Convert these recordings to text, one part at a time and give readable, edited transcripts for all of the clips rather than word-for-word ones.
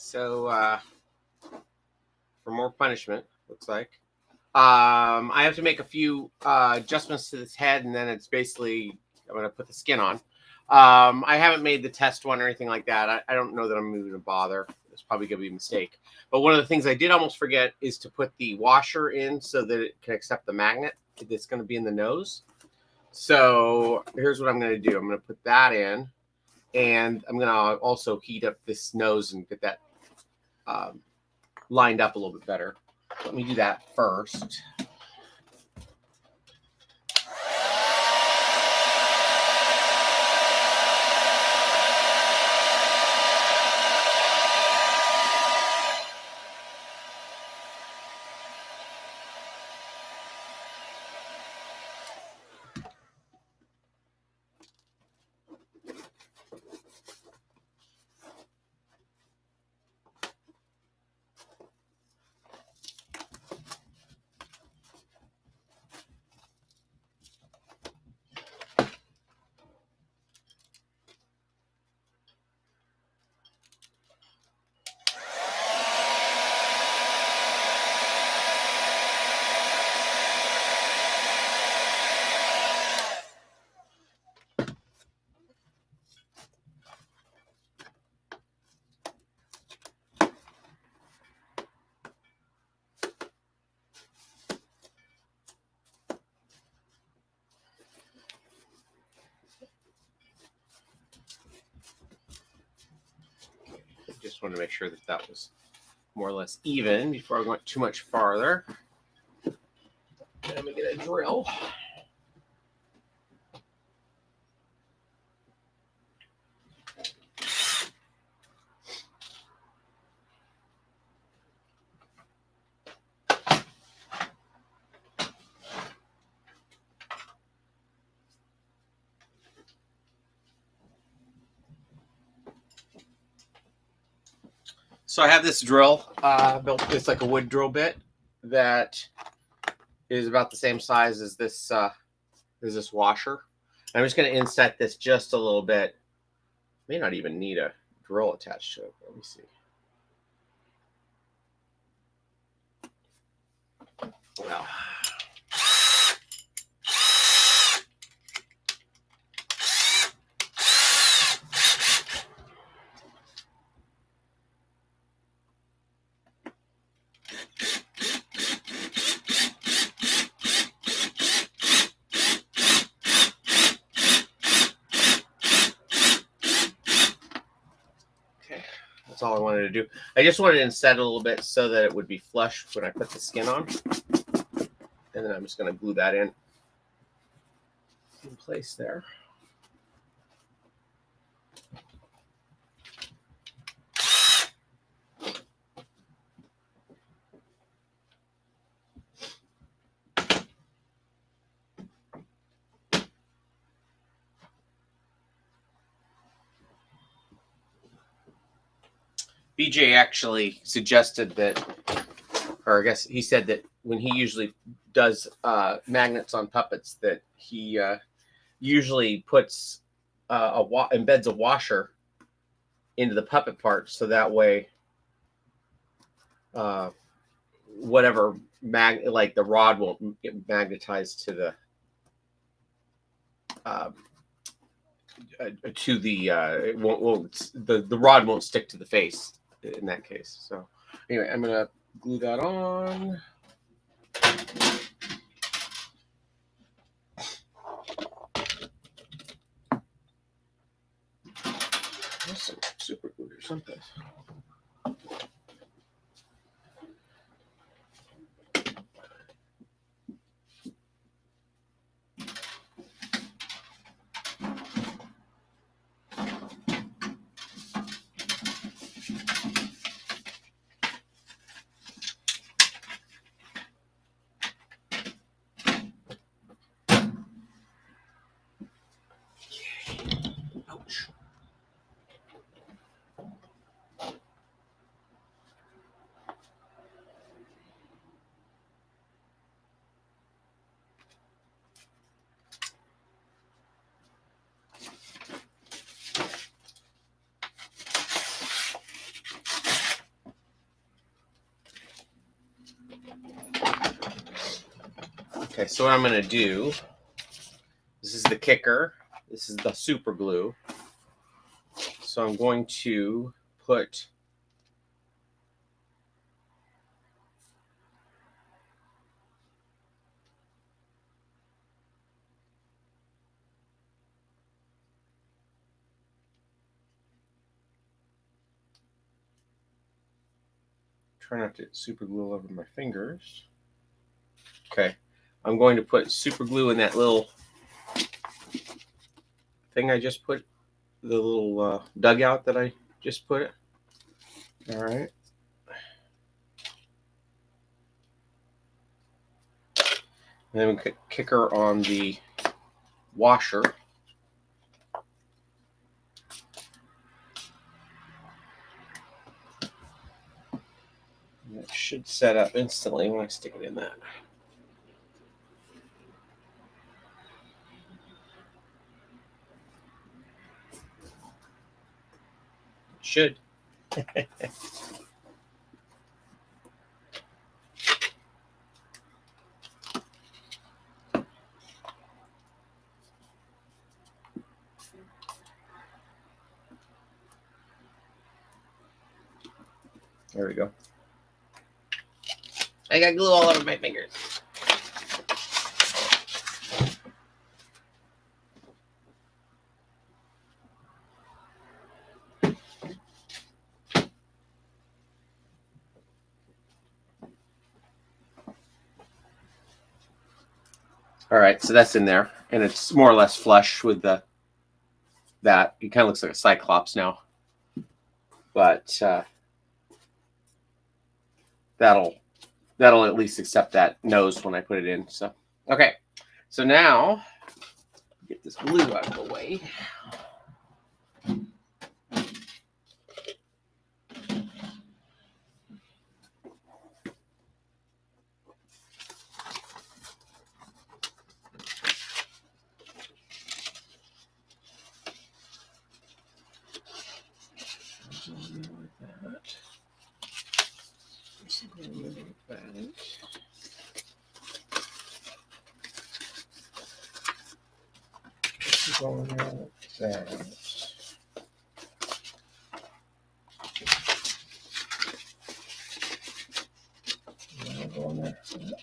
So for more punishment, looks like. I have to make a few adjustments to this head, and then it's basically I'm going to put the skin on. I haven't made the test one or anything like that. I don't know that I'm going to bother. It's probably going to be a mistake. But one of the things I did almost forget is to put the washer in so that it can accept the magnet that's going to be in the nose. So here's what I'm going to do. I'm going to put that in, and I'm going to also heat up this nose and get that lined up a little bit better. Let me do that first. Just wanted to make sure that that was more or less even before I went too much farther. And I'm going to get a drill. So I have this drill built. It's like a wood drill bit that is about the same size as this washer. I'm just going to inset this just a little bit. May not even need a drill attached to it. Let me see. Well. That's all I wanted to do. I just wanted to inset a little bit so that it would be flush when I put the skin on. And then I'm just going to glue that in place there. BJ actually suggested that, or I guess he said that when he usually does magnets on puppets, that he usually puts embeds a washer into the puppet part, so that way whatever like the rod won't get magnetized to the the rod won't stick to the face in that case. So anyway, I'm gonna glue that on. There's some super glue or something. Ouch. Okay, so what I'm going to do, this is the kicker. This is the super glue. So I'm going to put try not to super glue all over my fingers. Okay, I'm going to put super glue in that little thing I just put, the little dugout that I just put it. All right. And then we kick her on the washer. And it should set up instantly when I stick it in that. It should. There we go. I got glue all over my fingers. All right, so that's in there, and it's more or less flush with that. It kind of looks like a cyclops now, but that'll at least accept that nose when I put it in. So okay, so now get this glue out of the way. Going there like that.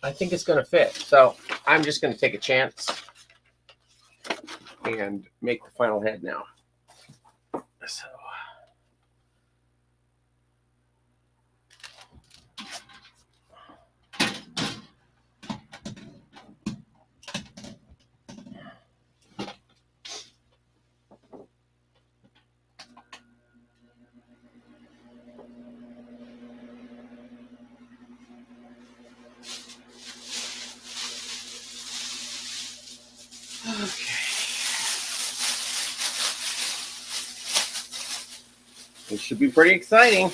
I think it's going to fit, so I'm just going to take a chance and make the final head now. So. Okay. This should be pretty exciting.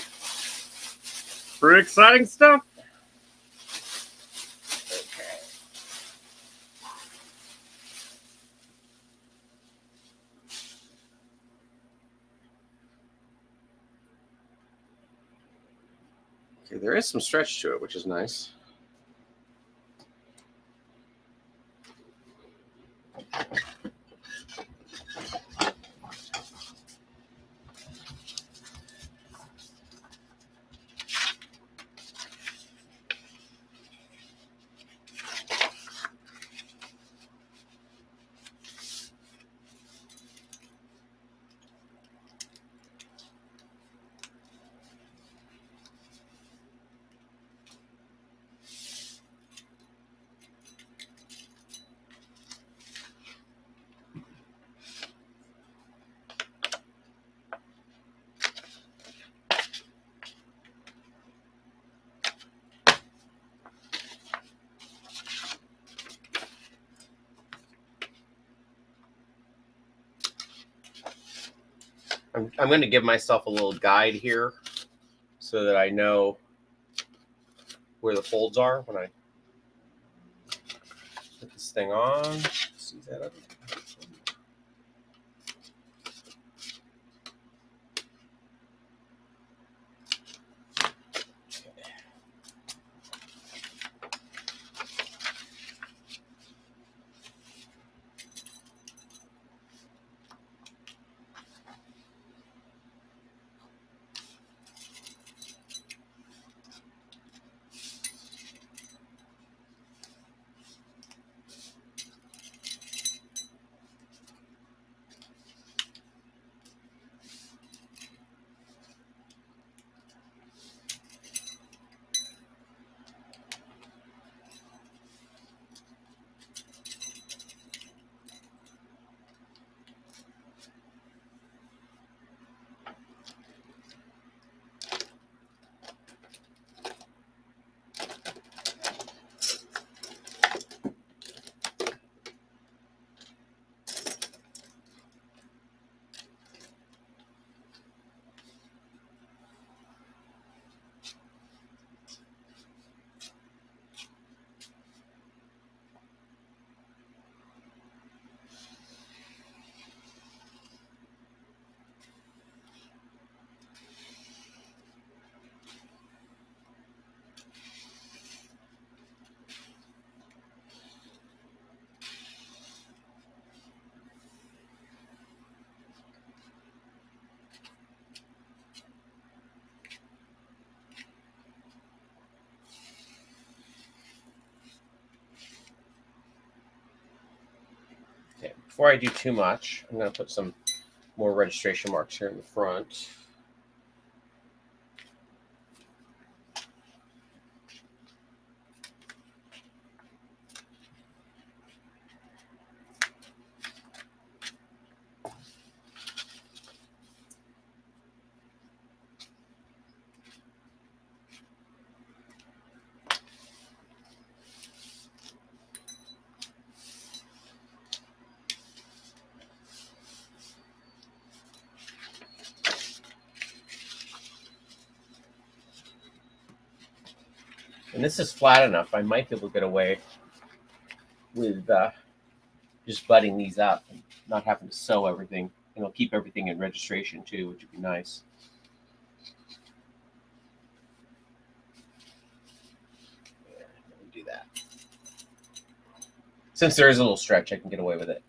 Pretty exciting stuff. Okay. Okay, there is some stretch to it, which is nice. I'm going to give myself a little guide here so that I know where the folds are when I put this thing on. See that up? before I do too much, I'm going to put some more registration marks here in the front. And this is flat enough, I might be able to get away with just butting these up and not having to sew everything. And it'll keep everything in registration too, which would be nice. Yeah, let me do that. Since there is a little stretch, I can get away with it.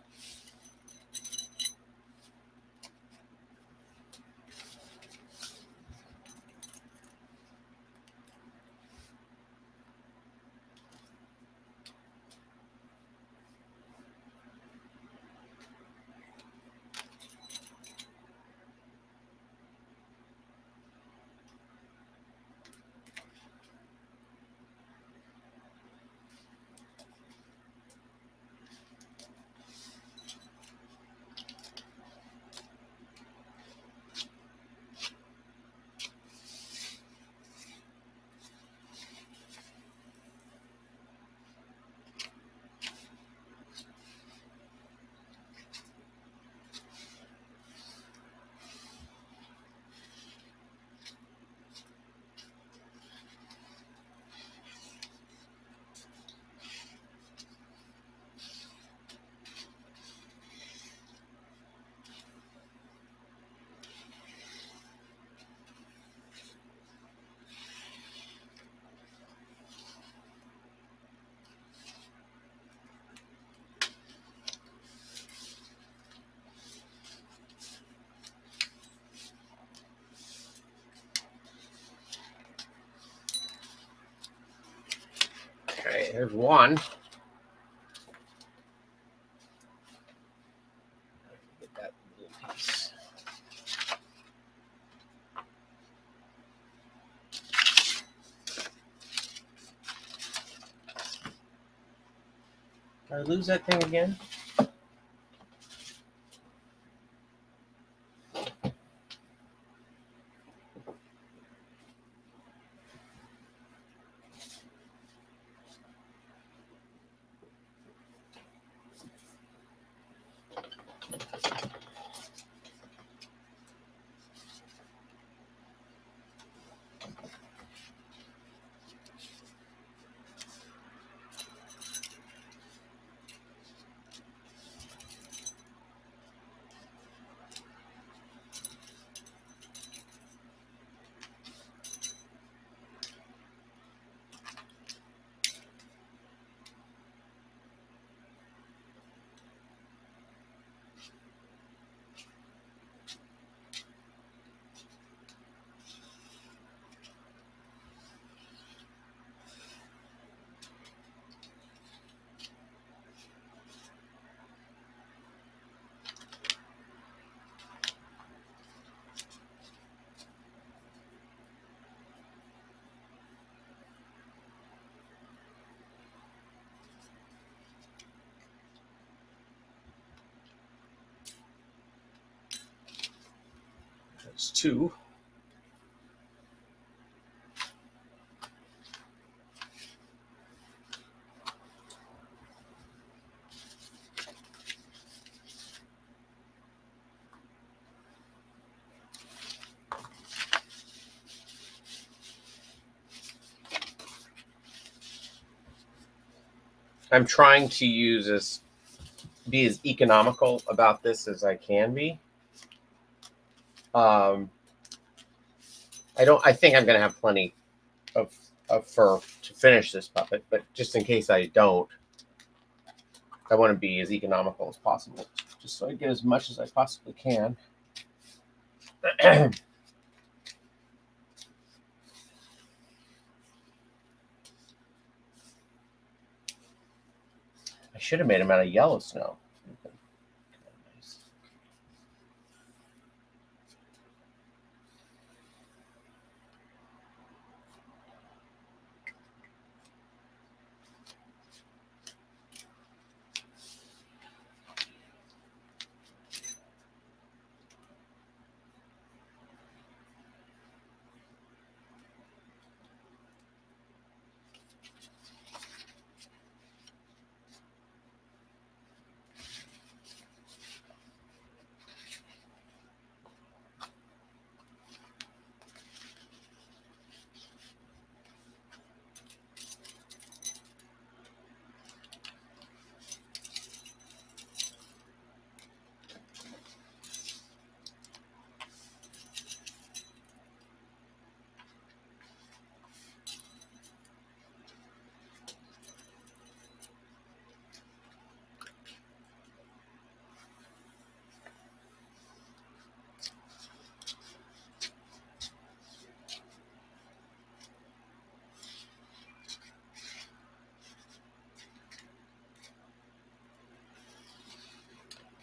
Okay, there's one. Get that little piece. Did I lose that thing again? That's two. I'm trying to be as economical about this as I can be. I think I'm going to have plenty of fur to finish this puppet, but just in case I don't, I want to be as economical as possible, just so I get as much as I possibly can. I should have made them out of yellow snow.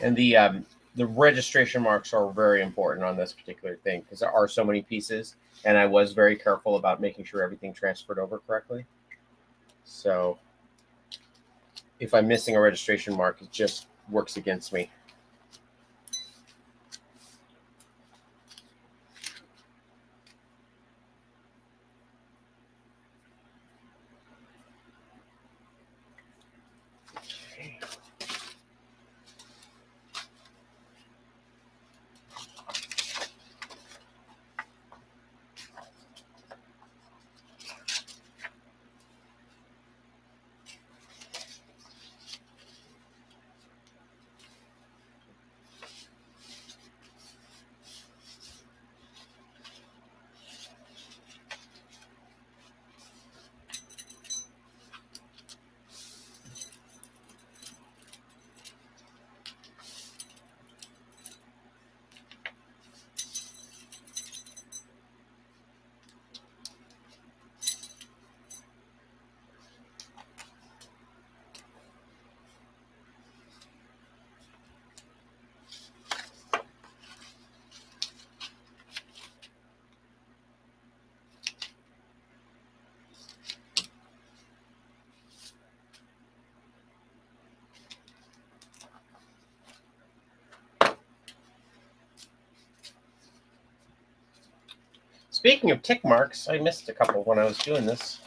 And the registration marks are very important on this particular thing because there are so many pieces, and I was very careful about making sure everything transferred over correctly. So if I'm missing a registration mark, it just works against me. Speaking of tick marks, I missed a couple when I was doing this.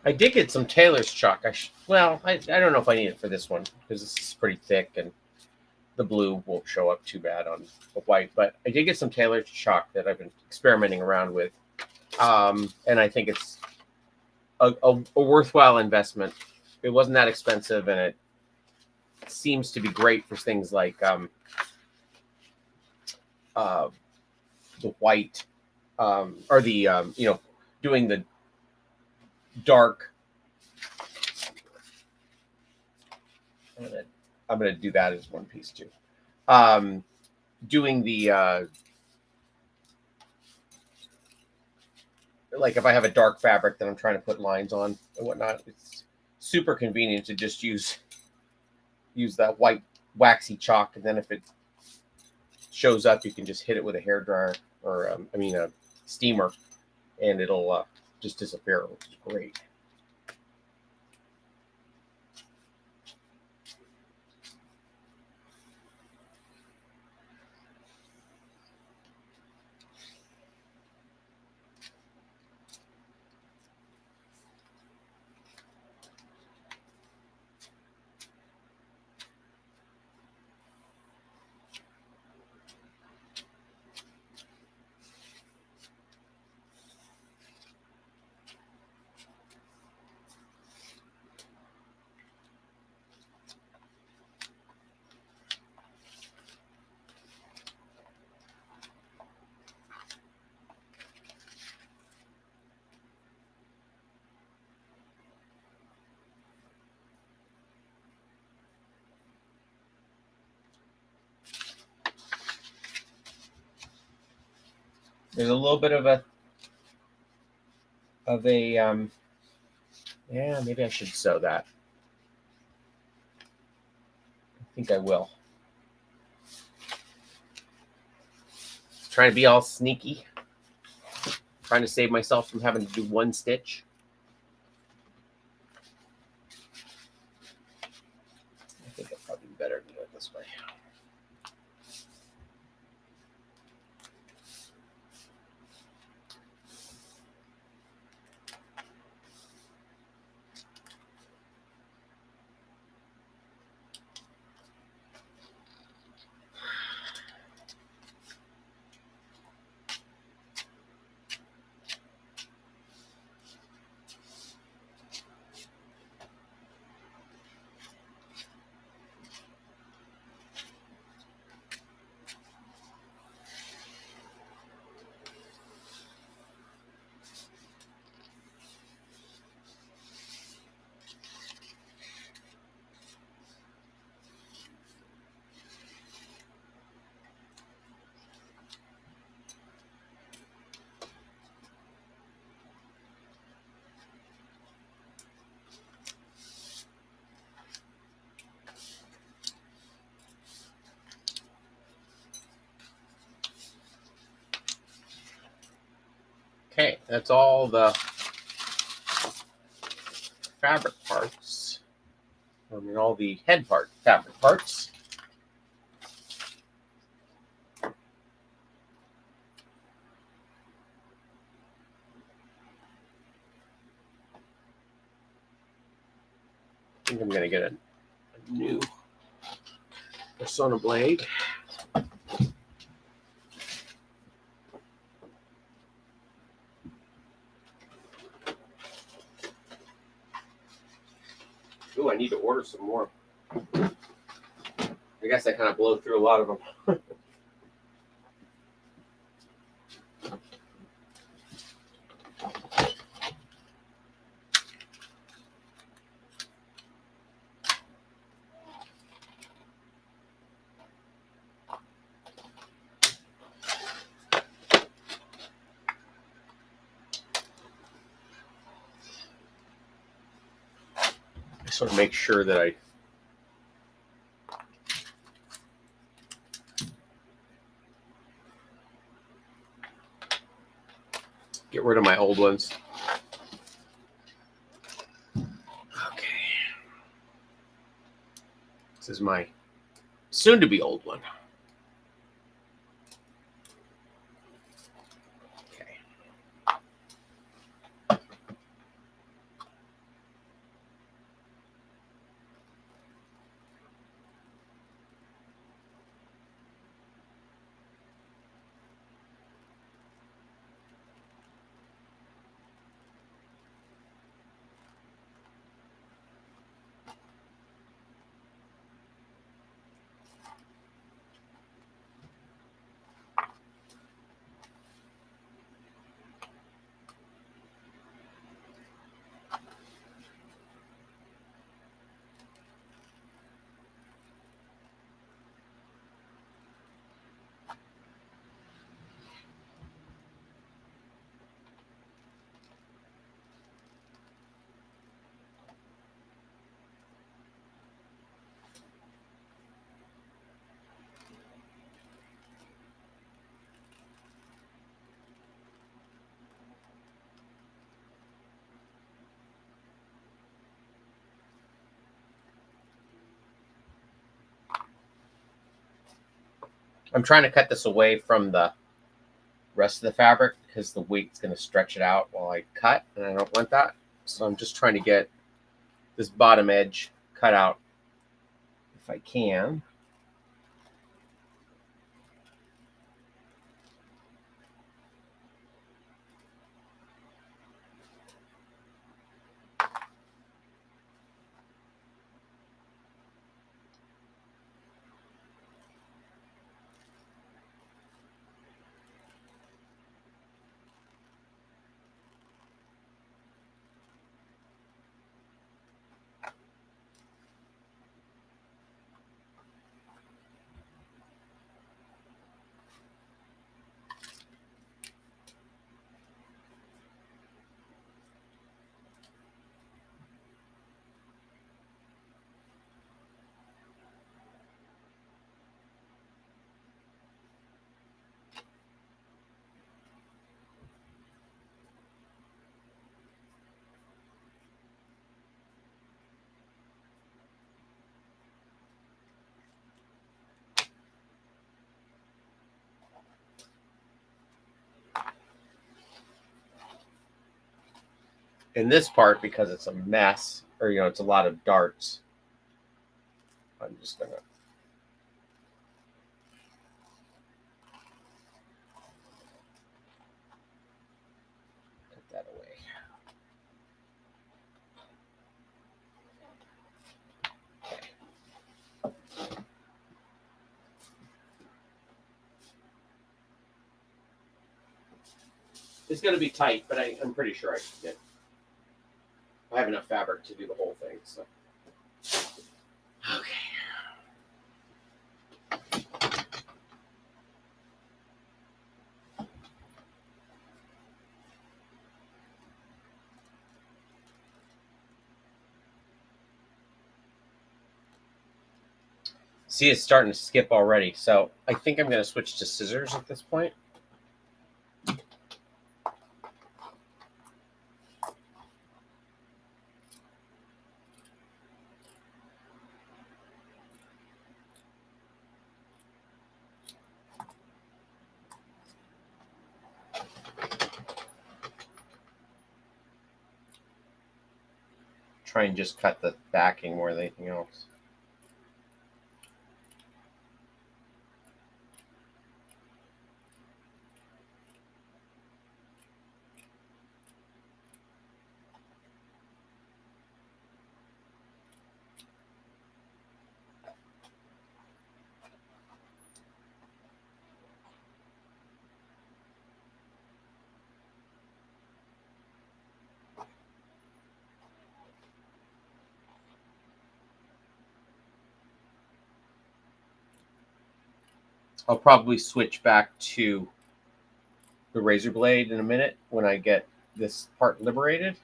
I did get some Taylor's chalk. I don't know if I need it for this one because this is pretty thick and the blue won't show up too bad on the white. But I did get some Taylor's chalk that I've been experimenting around with, and I think it's a worthwhile investment. It wasn't that expensive, and it seems to be great for things like the white or the doing the dark. I'm gonna do that as one piece too. doing the like if I have a dark fabric that I'm trying to put lines on and whatnot, it's super convenient to just use that white waxy chalk, and then if it shows up, you can just hit it with a hairdryer or a steamer, and it'll just disappear, which is great. There's a little bit of a yeah, maybe I should sew that. I think I will. Trying to be all sneaky. Trying to save myself from having to do one stitch. I think it'll probably be better to do it this way. Okay, that's all the fabric parts. I mean, all the fabric parts. I think I'm going to get a new Persona blade. Ooh, I need to order some more. I guess I kind of blow through a lot of them. I sort of make sure that I get rid of my old ones. Okay. This is my soon-to-be old one. Okay. I'm trying to cut this away from the rest of the fabric because the weight's going to stretch it out while I cut, and I don't want that. So I'm just trying to get this bottom edge cut out if I can. In this part, because it's a mess, or it's a lot of darts, I'm just gonna put that away. It's going to be tight, but I'm pretty sure I can get. I have enough fabric to do the whole thing. So, okay. See, it's starting to skip already. So I think I'm going to switch to scissors at this point. Try and just cut the backing more than anything else. I'll probably switch back to the razor blade in a minute when I get this part liberated.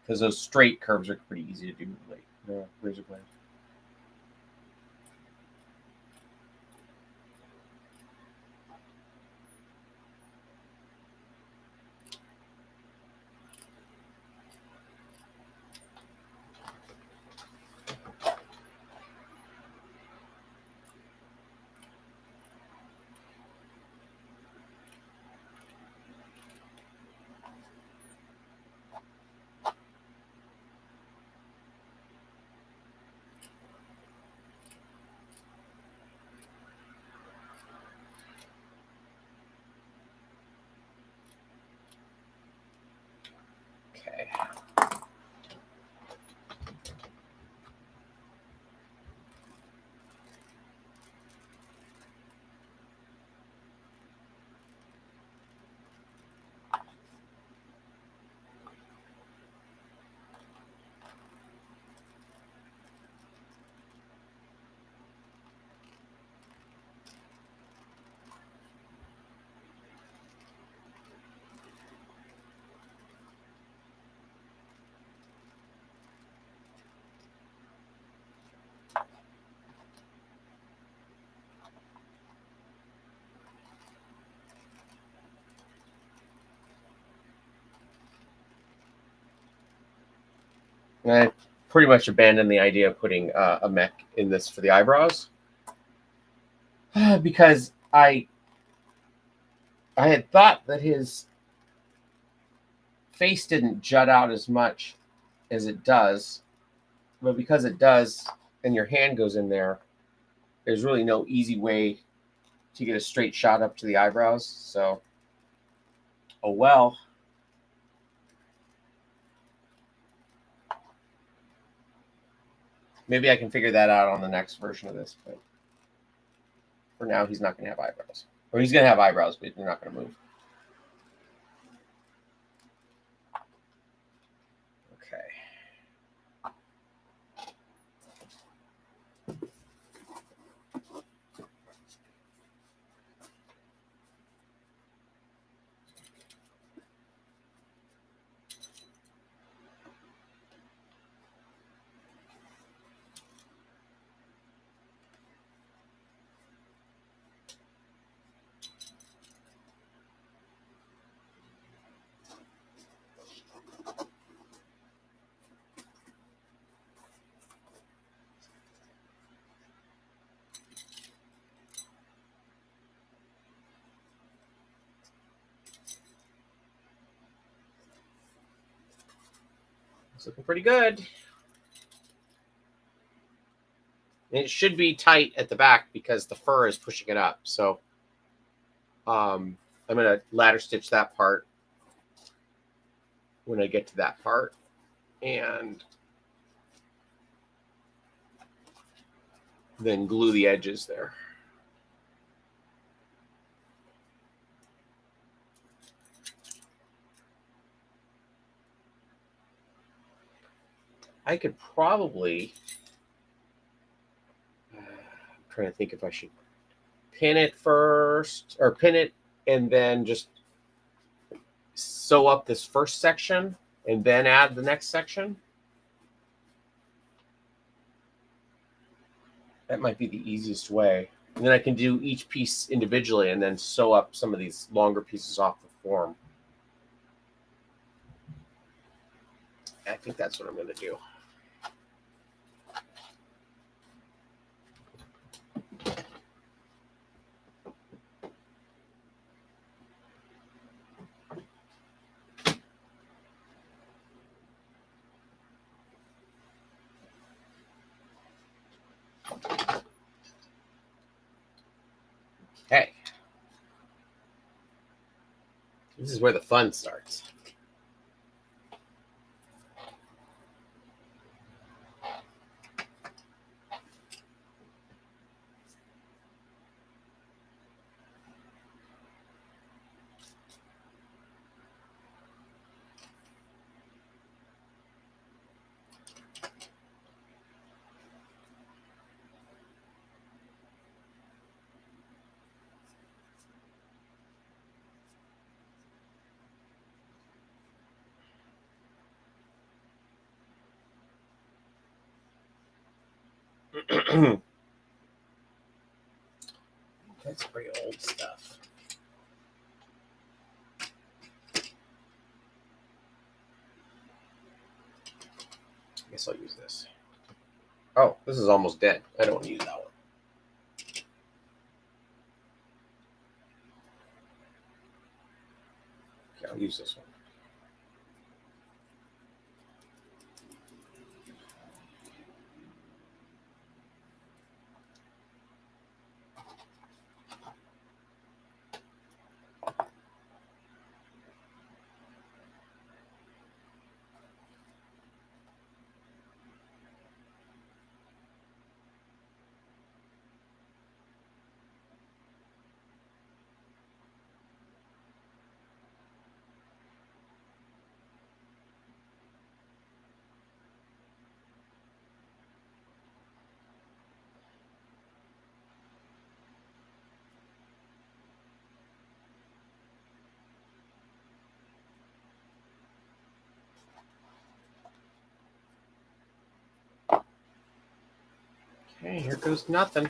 Because those straight curves are pretty easy to do with the razor blade. And I pretty much abandoned the idea of putting a mech in this for the eyebrows because I had thought that his face didn't jut out as much as it does, but because it does, and your hand goes in there, there's really no easy way to get a straight shot up to the eyebrows. So, oh well. Maybe I can figure that out on the next version of this, but for now, he's not going to have eyebrows. Or he's going to have eyebrows, but they're not going to move. Okay. It's looking pretty good. And it should be tight at the back because the fur is pushing it up. So I'm going to ladder stitch that part when I get to that part. And then glue the edges there. I could probably, I'm trying to think if I should pin it first, or pin it and then just sew up this first section and then add the next section. That might be the easiest way. And then I can do each piece individually and then sew up some of these longer pieces off the form. I think that's what I'm going to do. Okay. This is where the fun starts. That's pretty old stuff. I guess I'll use this. Oh, this is almost dead. I don't want to use that one. Okay, I'll use this one. Okay, here goes nothing.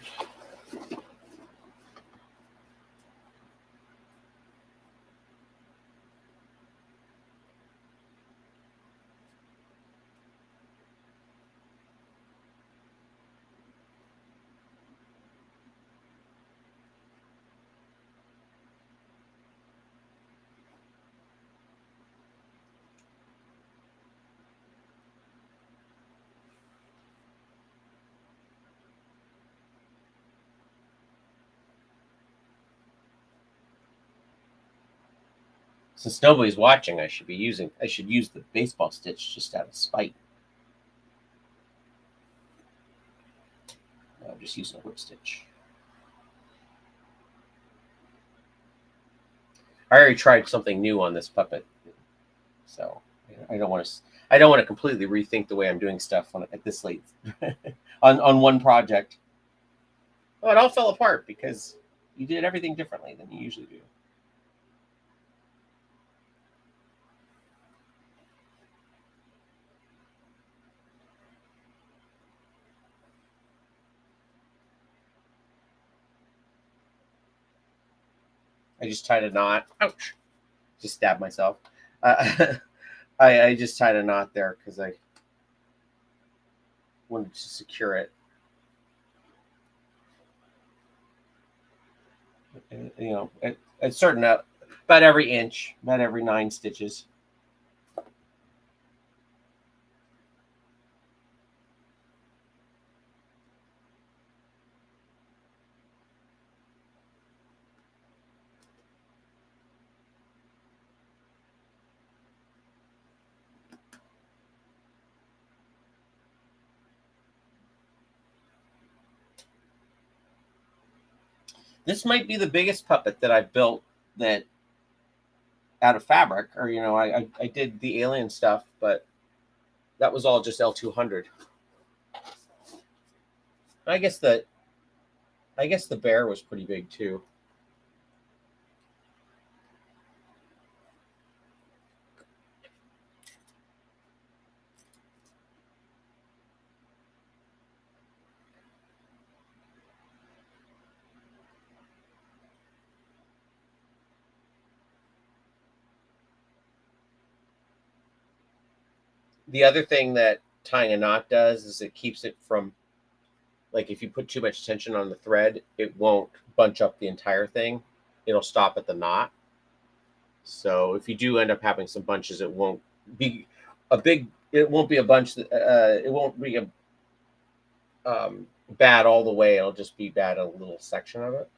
Since nobody's watching, I should use the baseball stitch just out of spite. I'm just using a whip stitch. I already tried something new on this puppet, so I don't want to completely rethink the way I'm doing stuff at this late on one project. Oh, it all fell apart because you did everything differently than you usually do. I just tied a knot. Ouch! Just stabbed myself. I just tied a knot there because I wanted to secure it. You know, at certain about every inch, about every 9 stitches. This might be the biggest puppet that I've built that out of fabric, or I did the alien stuff, but that was all just L200. I guess the bear was pretty big too. The other thing that tying a knot does is it keeps it from, like, if you put too much tension on the thread, it won't bunch up the entire thing. It'll stop at the knot. So if you do end up having some bunches, it won't be a big. It won't be a bunch. It won't be a bad all the way. It'll just be bad a little section of it.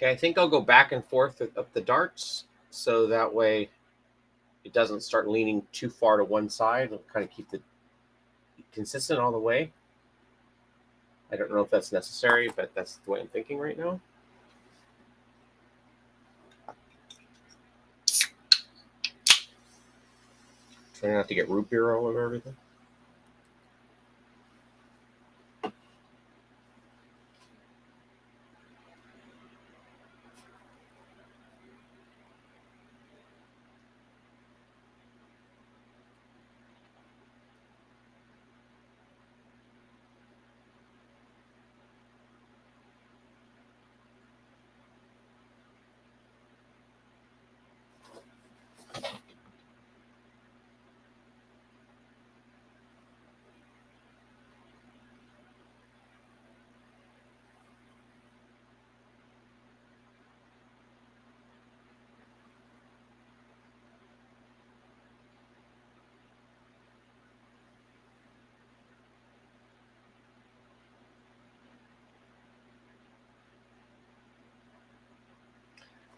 Okay, I think I'll go back and forth up the darts so that way it doesn't start leaning too far to one side. It'll kind of keep it consistent all the way. I don't know if that's necessary, but that's the way I'm thinking right now. Trying not to get root beer all over everything.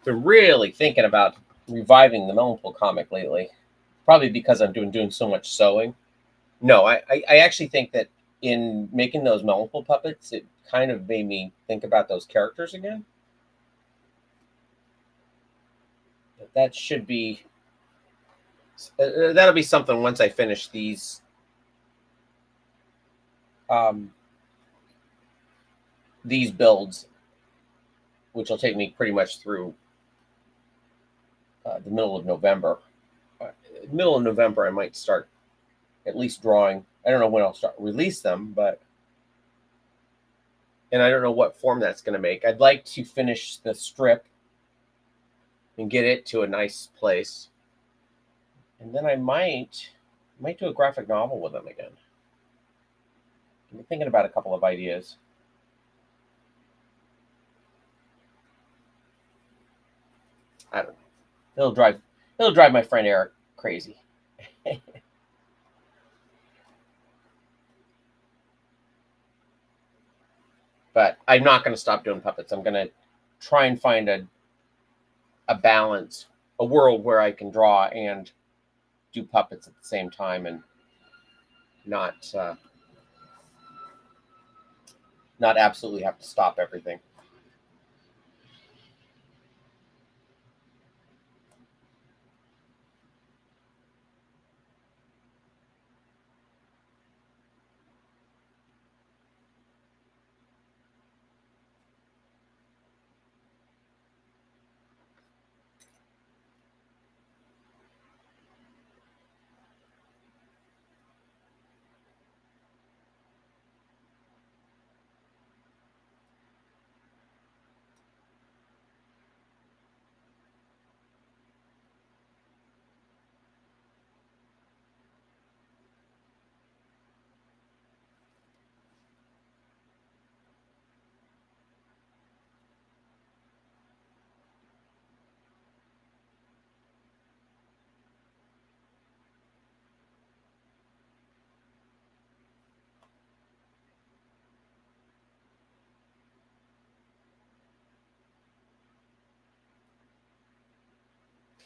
Been really thinking about reviving the Melonpool comic lately. Probably because I'm doing so much sewing. No, I actually think that in making those Melonpool puppets, it kind of made me think about those characters again. That should be that'll be something once I finish these builds, which will take me pretty much through the middle of November. middle of November, I might start at least drawing. I don't know when I'll start release them, and I don't know what form that's going to make. I'd like to finish the strip and get it to a nice place, and then I might do a graphic novel with them again. I'm thinking about a couple of ideas. I don't know. It'll drive my friend Eric crazy. But I'm not going to stop doing puppets. I'm going to try and find a balance, a world where I can draw and do puppets at the same time, and not absolutely have to stop everything.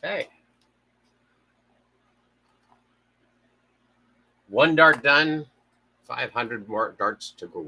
Okay. One dart done, 500 more darts to go.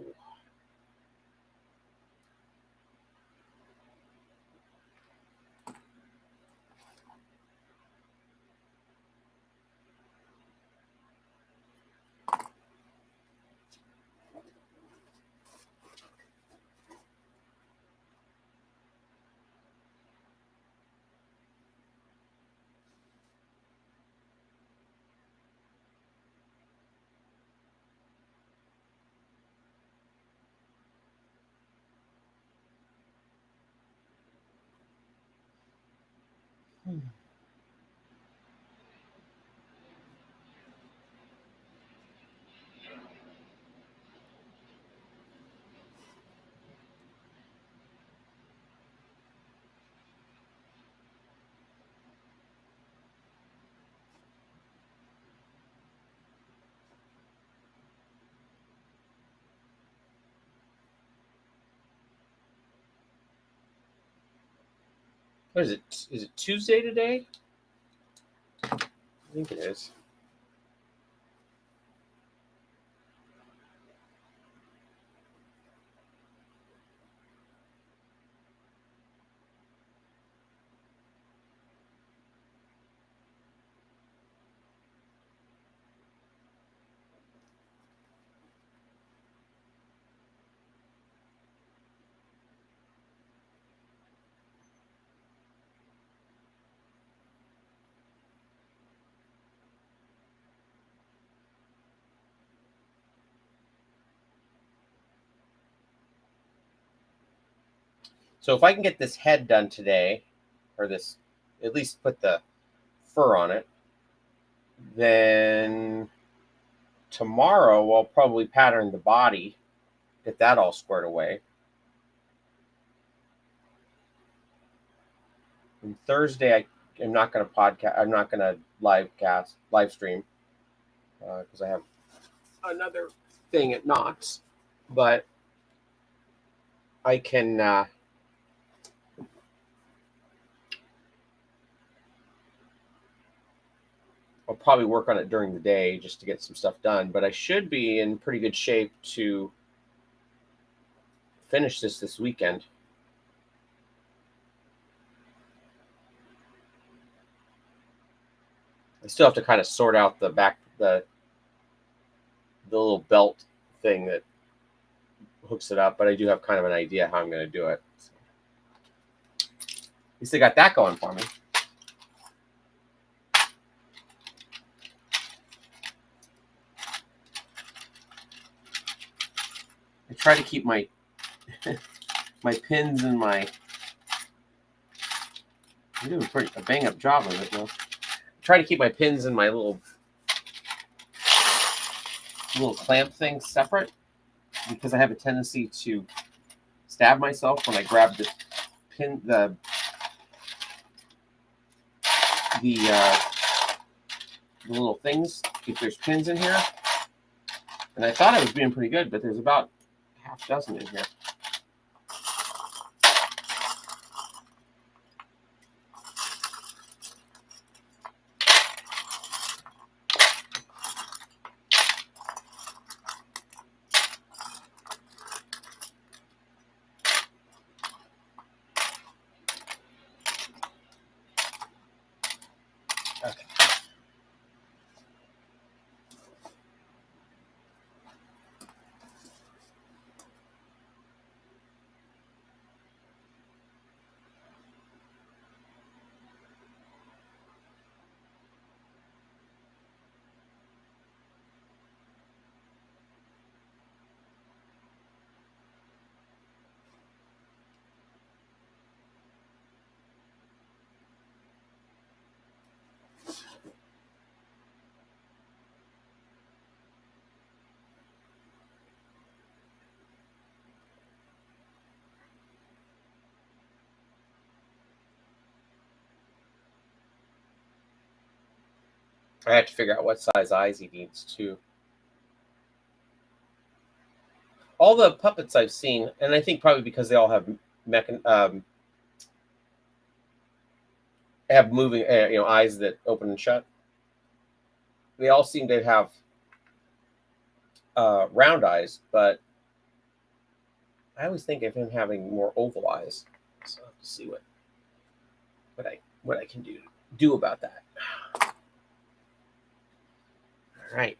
What is it? Is it Tuesday today? I think it is. So if I can get this head done today, or this, at least put the fur on it, then tomorrow I'll probably pattern the body, get that all squared away. And Thursday I am not going to podcast. I'm not going to live stream, because I have another thing at Knox. But I can. I'll probably work on it during the day just to get some stuff done. But I should be in pretty good shape to finish this weekend. I still have to kind of sort out the little belt thing that hooks it up, but I do have kind of an idea how I'm going to do it. So, at least I got that going for me. try to keep my my pins and my. I'm doing a bang up job of it now. Try to keep my pins and my little clamp things separate because I have a tendency to stab myself when I grab the pin the little things if there's pins in here. And I thought I was being pretty good, but there's about half a dozen in here. Okay. I have to figure out what size eyes he needs too. All the puppets I've seen, and I think probably because they all have have moving eyes that open and shut. They all seem to have round eyes, but I always think of him having more oval eyes. So I'll have to see what I can do about that. All right.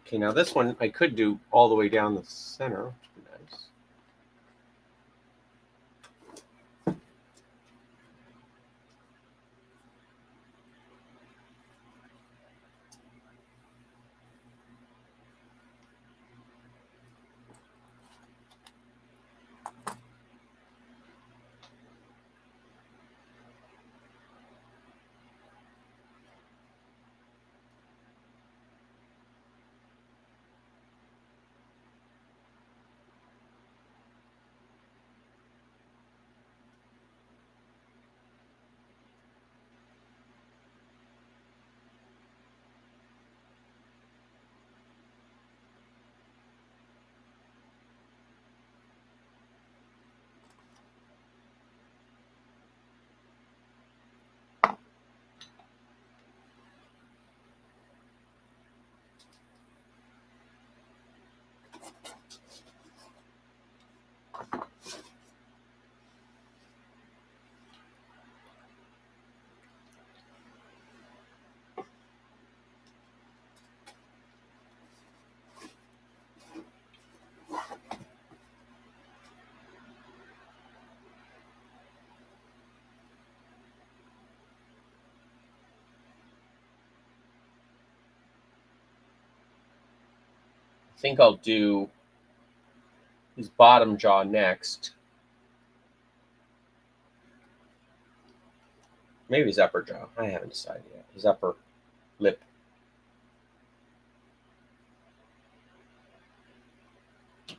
Okay, now this one I could do all the way down the center, which would be nice. I think I'll do his bottom jaw next. Maybe his upper jaw. I haven't decided yet. His upper lip. If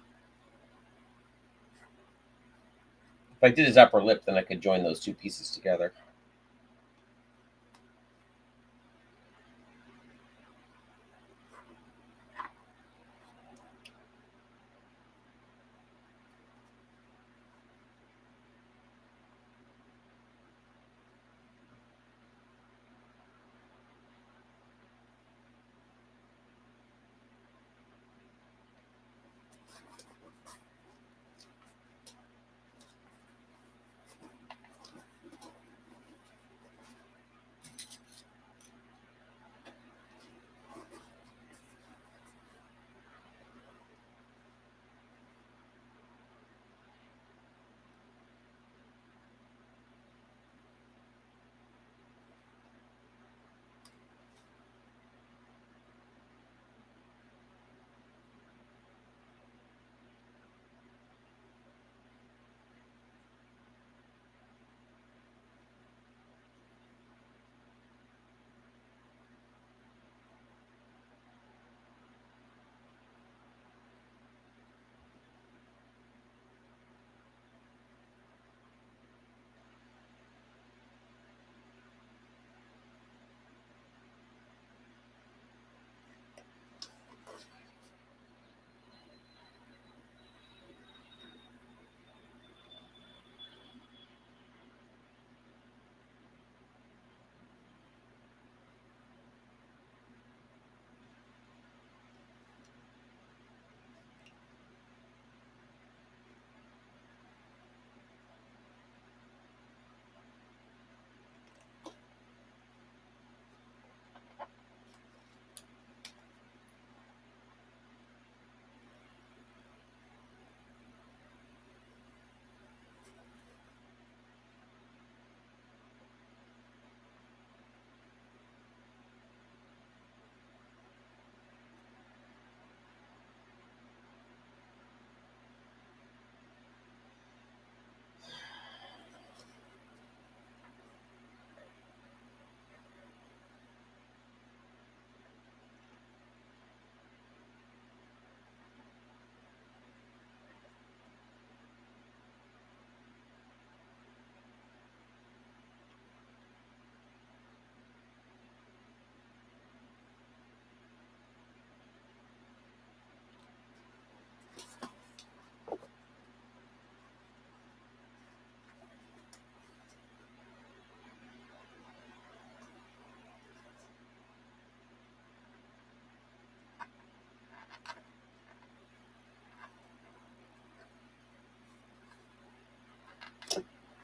I did his upper lip, then I could join those two pieces together.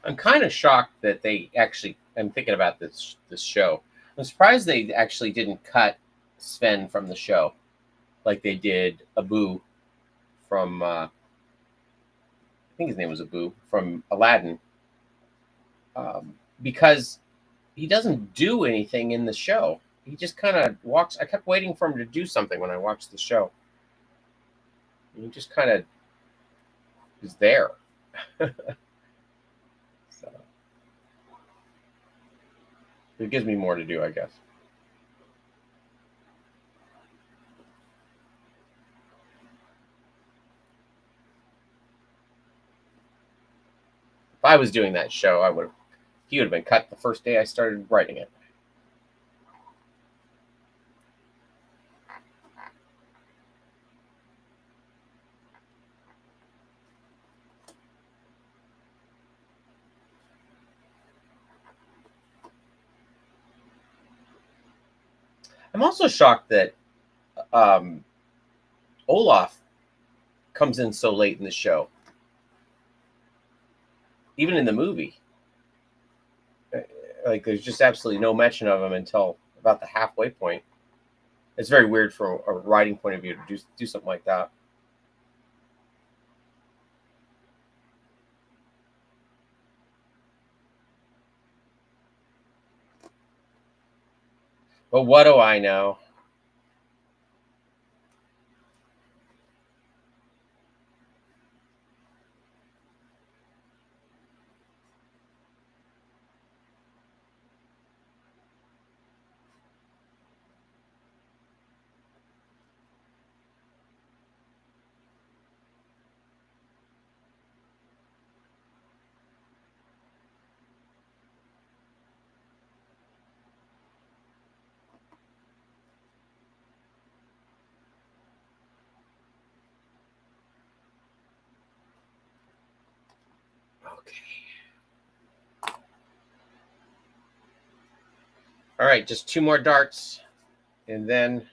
I'm kind of shocked that they actually. I'm thinking about this show. I'm surprised they actually didn't cut Sven from the show like they did Abu from. I think his name was Abu from Aladdin, because he doesn't do anything in the show. He just kind of walks. I kept waiting for him to do something when I watched the show. He just kind of is there. So it gives me more to do, I guess. If I was doing that show, I would. He would have been cut the first day I started writing it. I'm also shocked that um, Olaf comes in so late in the show, even in the movie. Like, there's just absolutely no mention of him until about the halfway point. It's very weird from a writing point of view to do something like that. But what do I know? Okay. All right, just two more darts, and then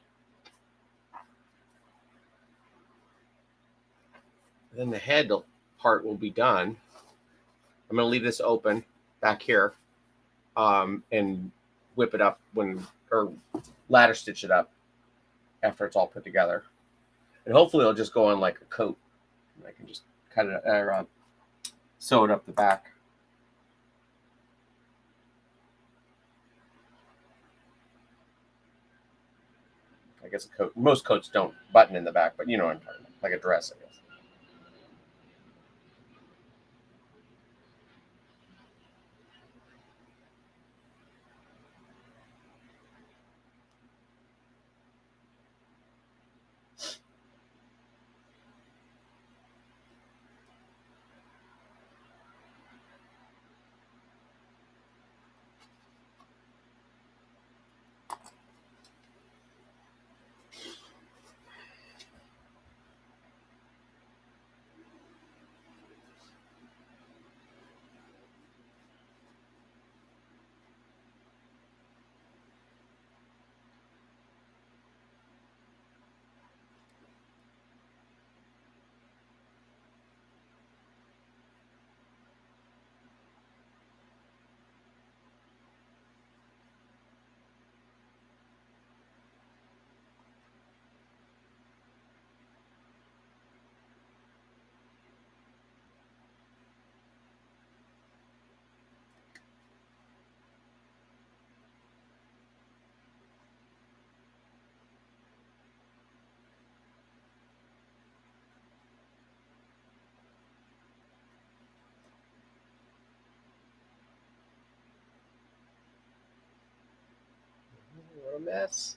the head part will be done. I'm going to leave this open back here, and whip it up or ladder stitch it up after it's all put together. And hopefully it'll just go on like a coat. And I can just cut it or sew it up the back. I guess a coat. Most coats don't button in the back, but you know what I'm talking about, like a dress, I guess. What a mess.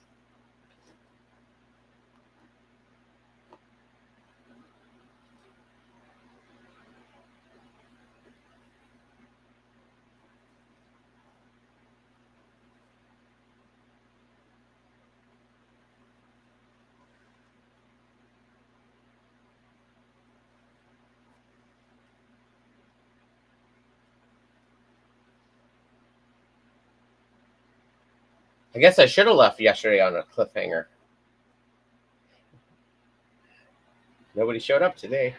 I guess I should have left yesterday on a cliffhanger. Nobody showed up today.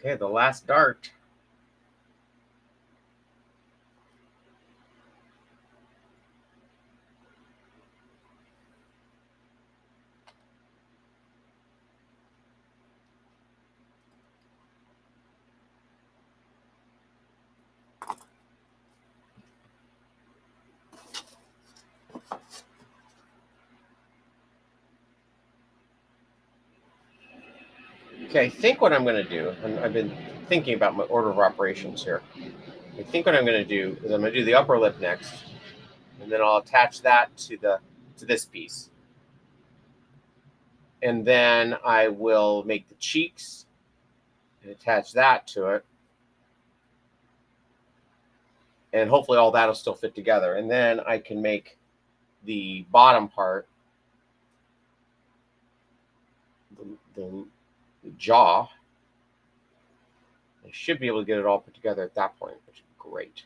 Okay, the last dart. Okay, I think what I'm going to do, and I've been thinking about my order of operations here. I think what I'm going to do is I'm going to do the upper lip next, and then I'll attach that to this piece, and then I will make the cheeks and attach that to it, and hopefully all that'll still fit together. And then I can make the bottom part, the jaw. I should be able to get it all put together at that point, which is great.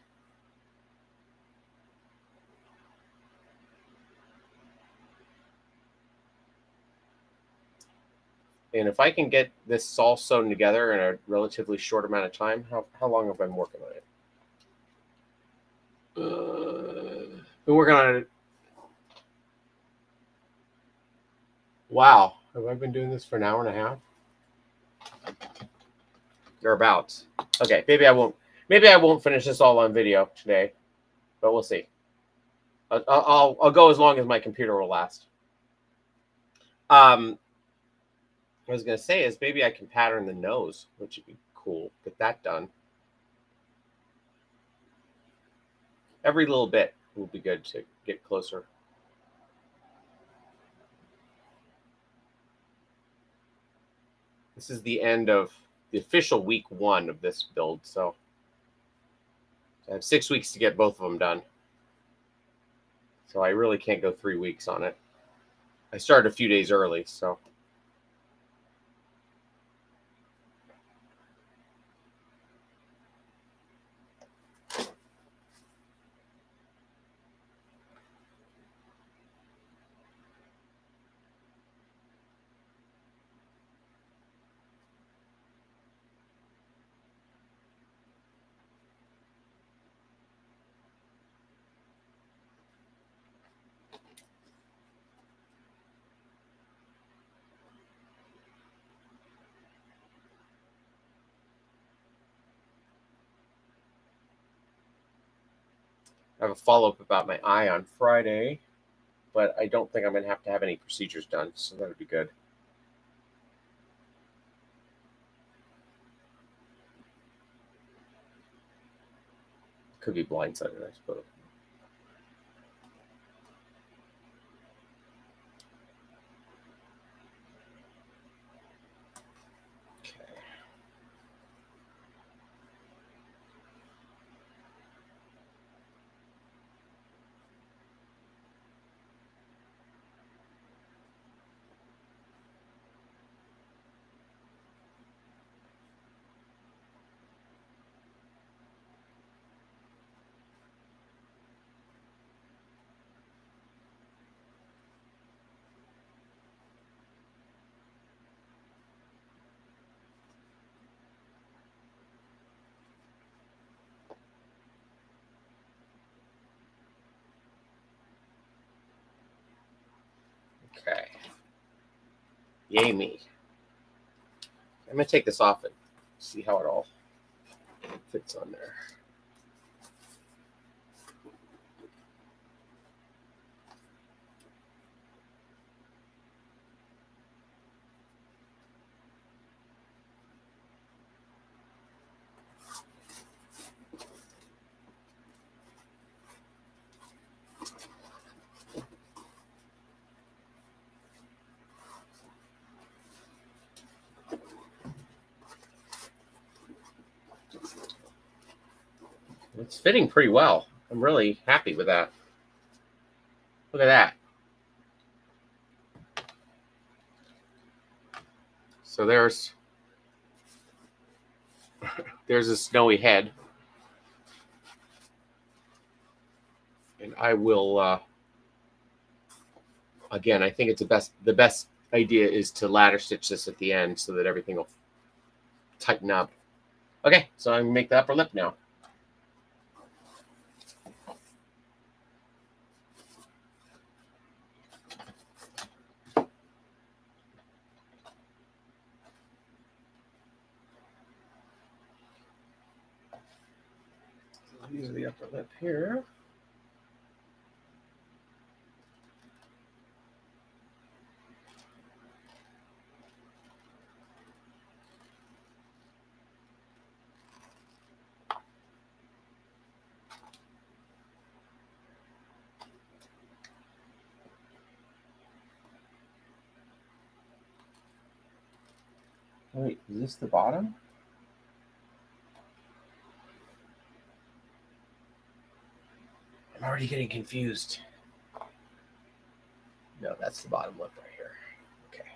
And if I can get this all sewn together in a relatively short amount of time, how long have I been working on it? Been working on it. Wow, have I been doing this for an hour and a half? Thereabouts. Okay, maybe I won't finish this all on video today, but we'll see. I'll go as long as my computer will last. What I was gonna say is maybe I can pattern the nose, which would be cool. Get that done. Every little bit will be good to get closer. This is the end of the official week 1 of this build, so I have 6 weeks to get both of them done. So I really can't go 3 weeks on it. I started a few days early, so. I have a follow-up about my eye on Friday, but I don't think I'm going to have any procedures done, so that would be good. Could be blindsided, I suppose. Okay. Yay me. I'm going to take this off and see how it all fits on there. It's fitting pretty well. I'm really happy with that. Look at that. So there's a snowy head. And I will, again, I think it's the best idea is to ladder stitch this at the end so that everything will tighten up. Okay, so I'm going to make the upper lip now. These are the upper lip here. Wait, is this the bottom? I'm already getting confused. No, that's the bottom lip right here. Okay.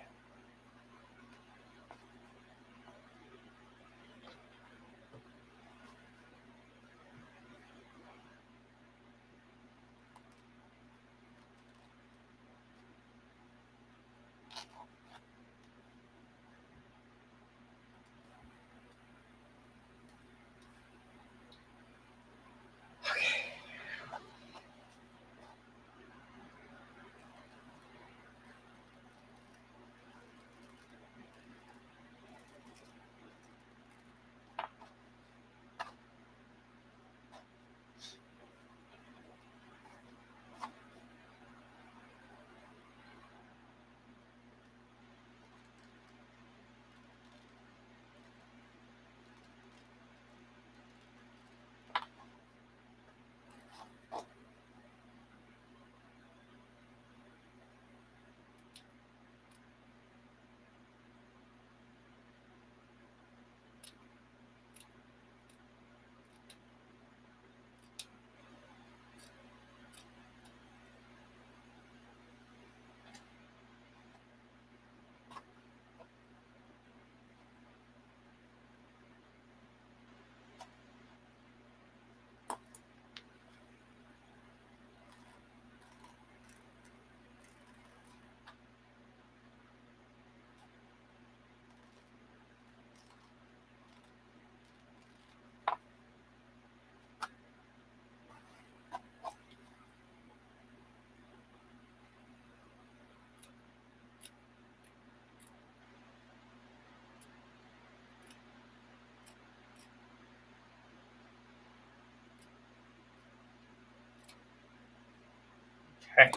Okay.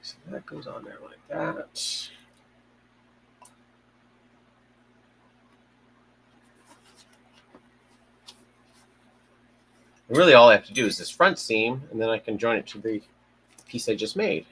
So that goes on there like that. And really all I have to do is this front seam, and then I can join it to the piece I just made.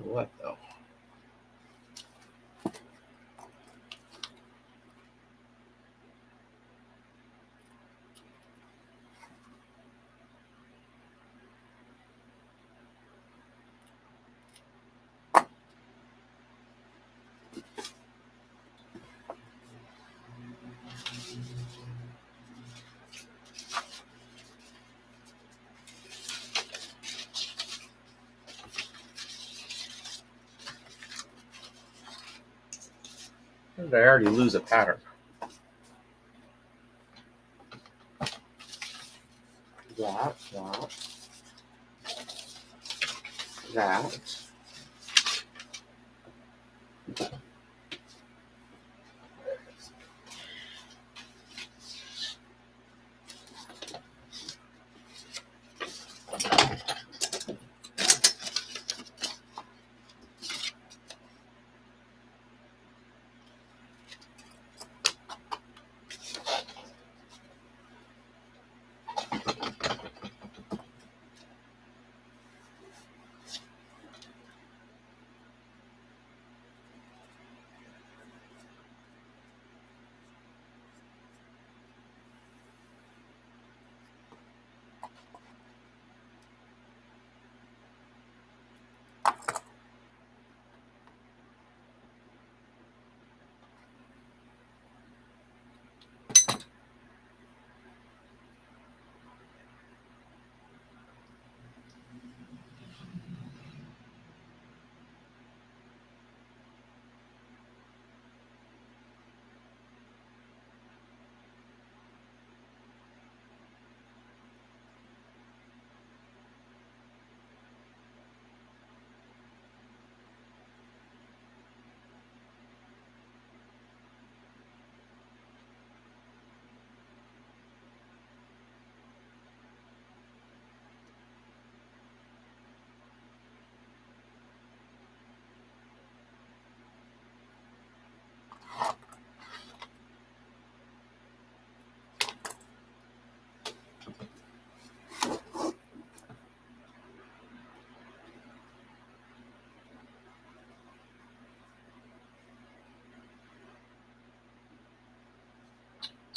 What though? How did I already lose a pattern? That.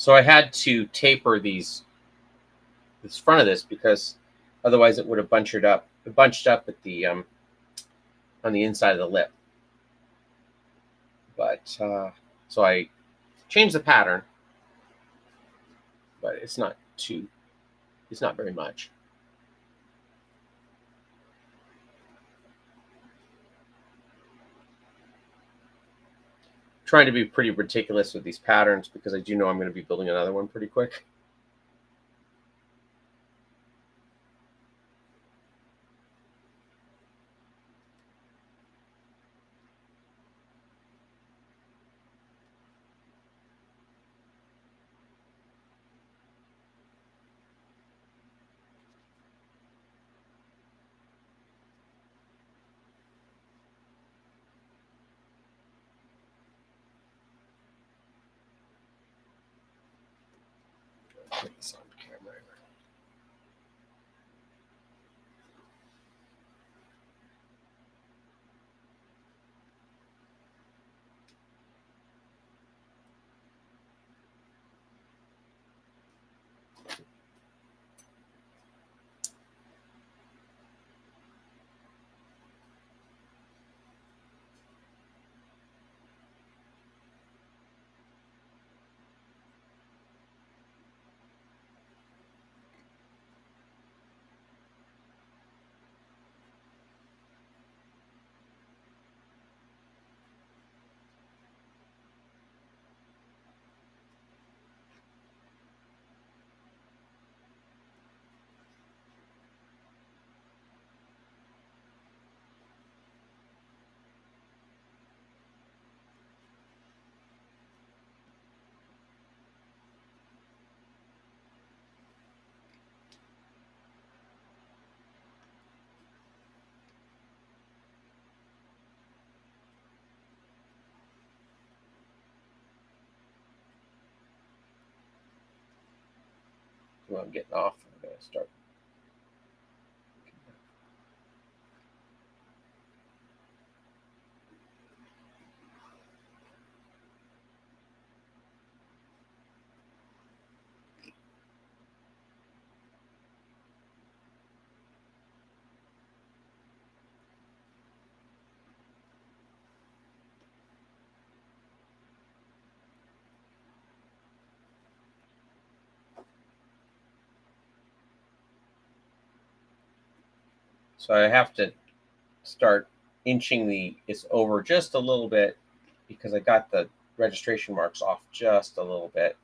So I had to taper this front of this because otherwise it would have bunched up at the on the inside of the lip. But so I changed the pattern, but it's not very much. Trying to be pretty meticulous with these patterns because I do know I'm going to be building another one pretty quick. Put this on camera. Well, I'm getting off. I'm going to start. So I have to start inching this over just a little bit because I got the registration marks off just a little bit.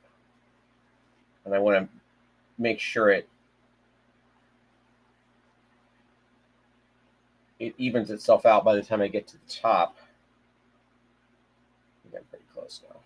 And I want to make sure it evens itself out by the time I get to the top. I think I'm pretty close now.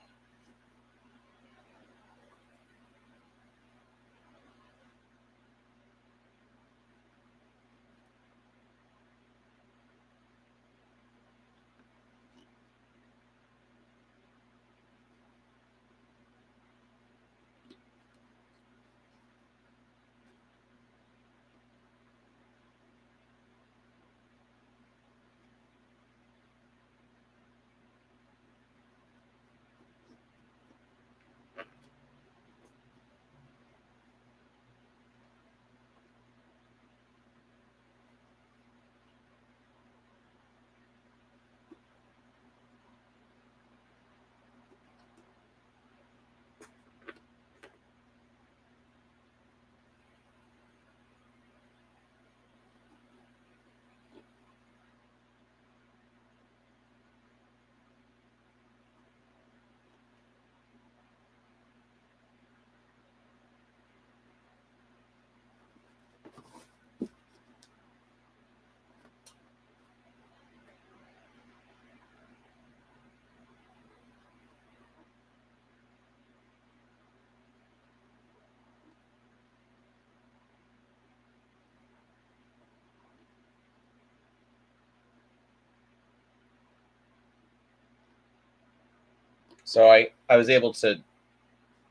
So I was able to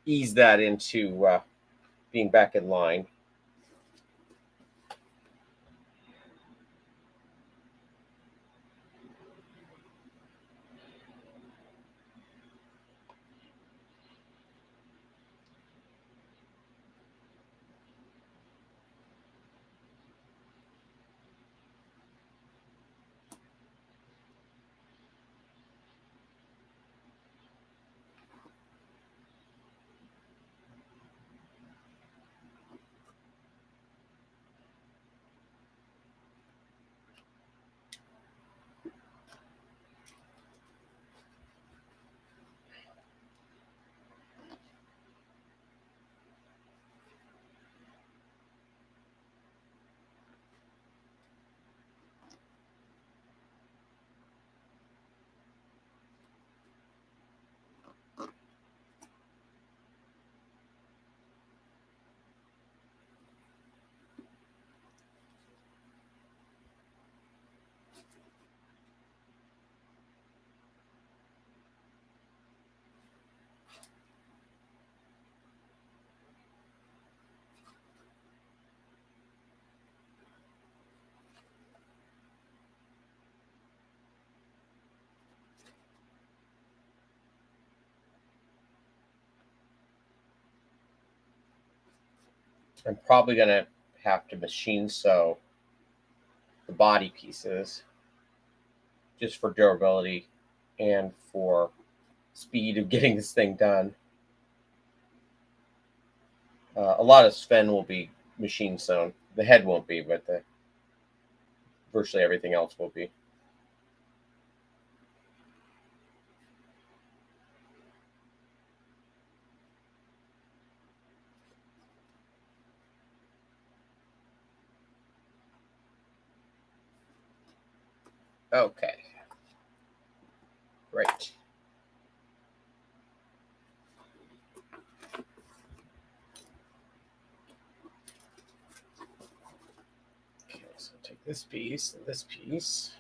ease that into being back in line. I'm probably going to have to machine sew the body pieces just for durability and for speed of getting this thing done. A lot of Sven will be machine sewn. The head won't be, but virtually everything else will be. Okay. Great. Okay, so take this piece and this piece.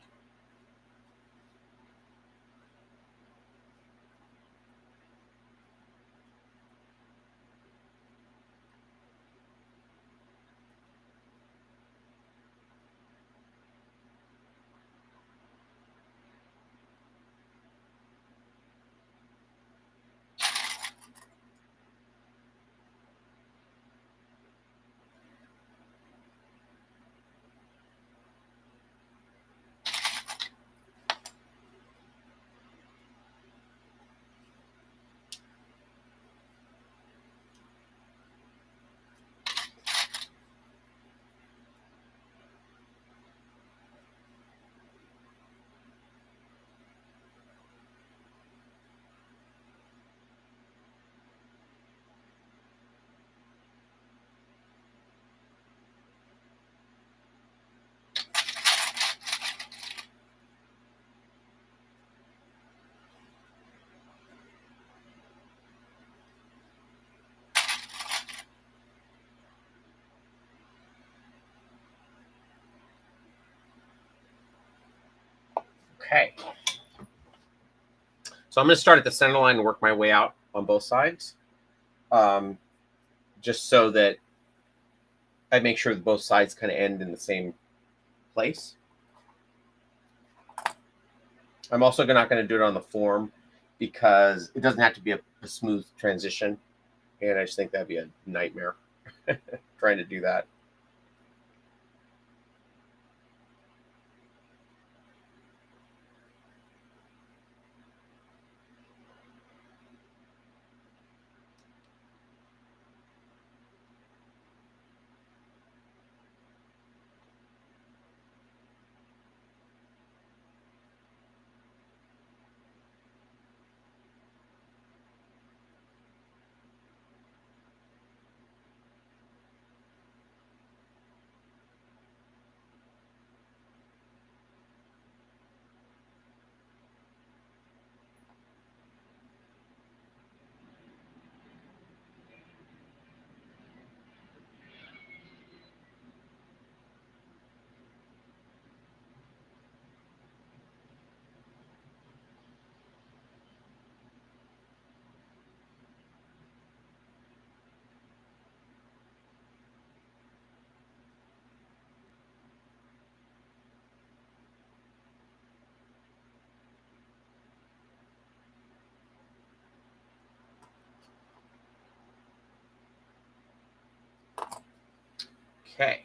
Okay. So I'm going to start at the center line and work my way out on both sides, just so that I make sure that both sides kind of end in the same place. I'm also not going to do it on the form because it doesn't have to be a smooth transition, and I just think that'd be a nightmare trying to do that. Okay.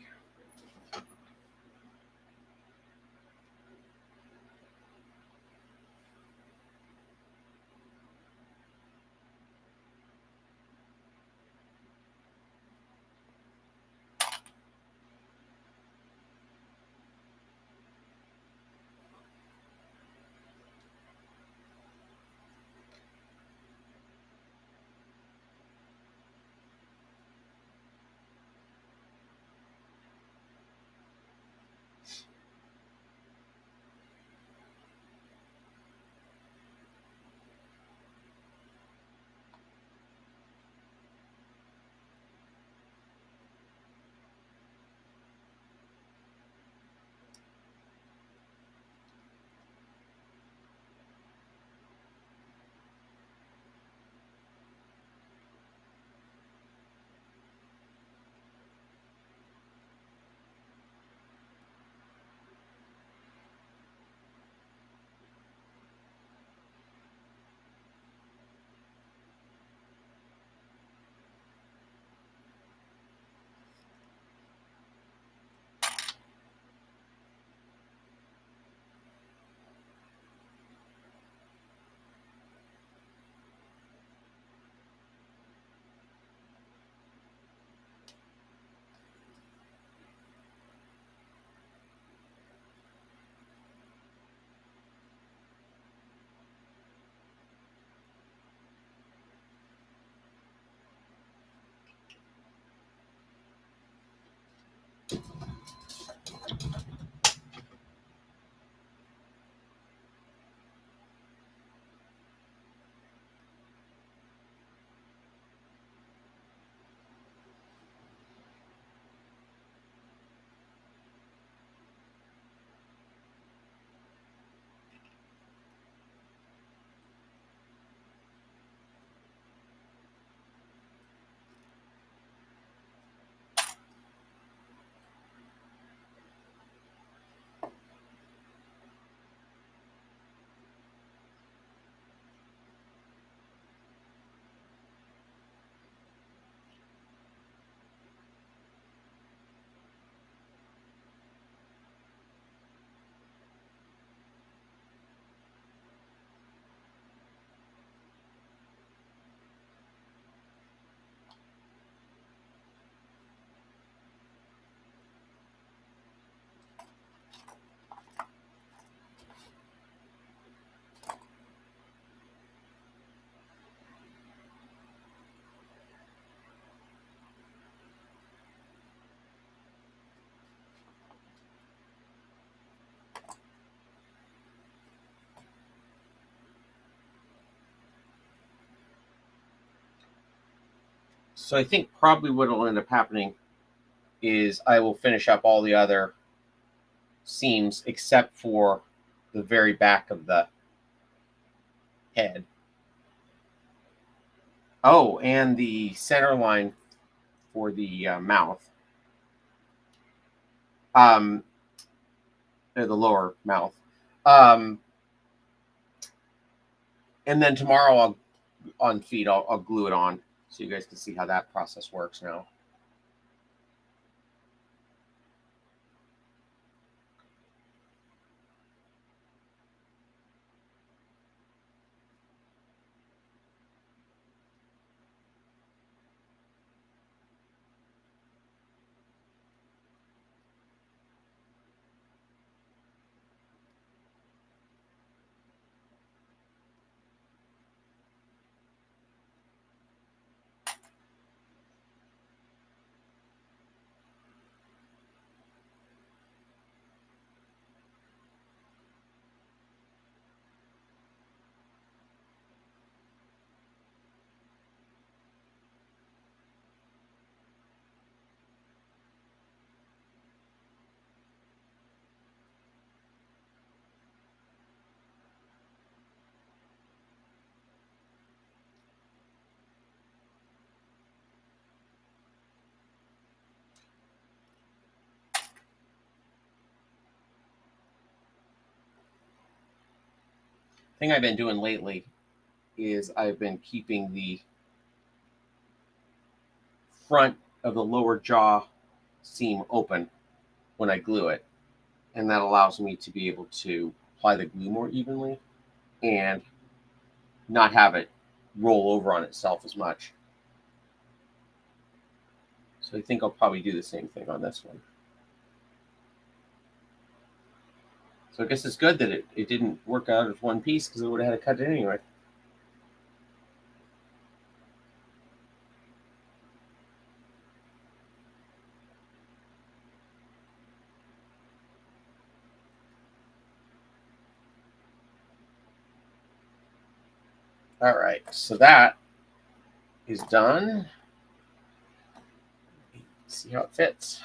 So I think probably what will end up happening is I will finish up all the other seams except for the very back of the head. Oh, and the center line for the mouth. The lower mouth. And then tomorrow on feet, I'll glue it on so you guys can see how that process works now. Thing I've been doing lately is I've been keeping the front of the lower jaw seam open when I glue it, and that allows me to be able to apply the glue more evenly and not have it roll over on itself as much. So I think I'll probably do the same thing on this one. So I guess it's good that it didn't work out as one piece because I would have had to cut it anyway. All right, so that is done. Let's see how it fits.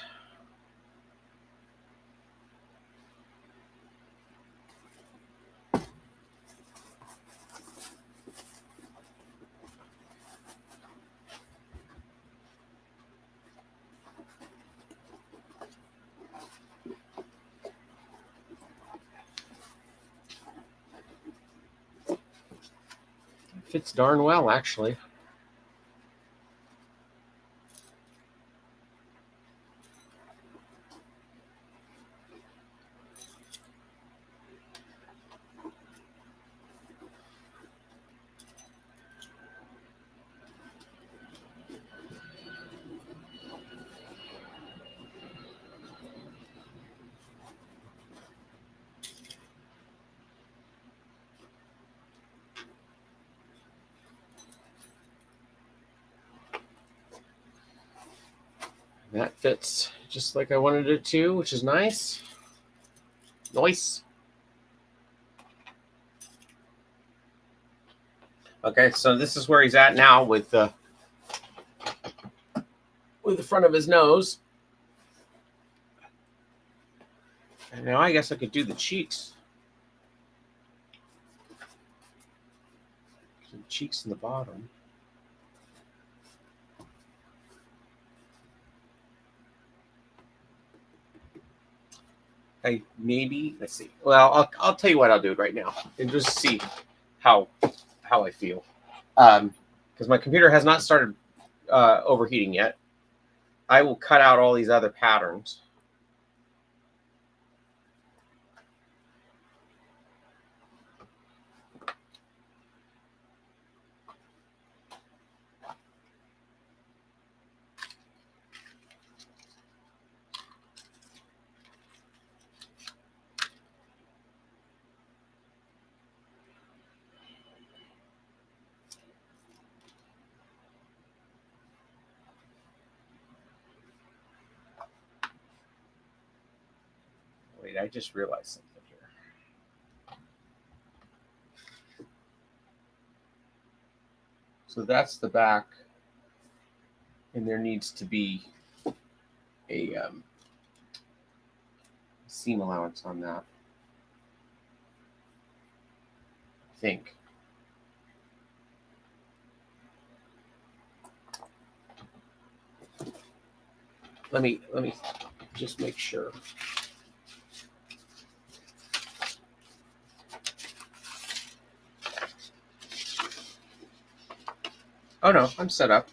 Fits darn well, actually. That fits just like I wanted it to, which is nice. Nice. Okay, so this is where he's at now with the front of his nose. And now I guess I could do the cheeks. Some cheeks in the bottom. Maybe let's see. Well, I'll tell you what I'll do right now and just see how I feel. Because my computer has not started overheating yet. I will cut out all these other patterns. Wait, I just realized something here. So that's the back And there needs to be a seam allowance on that, I think. Let me just make sure. Oh no, I'm set up.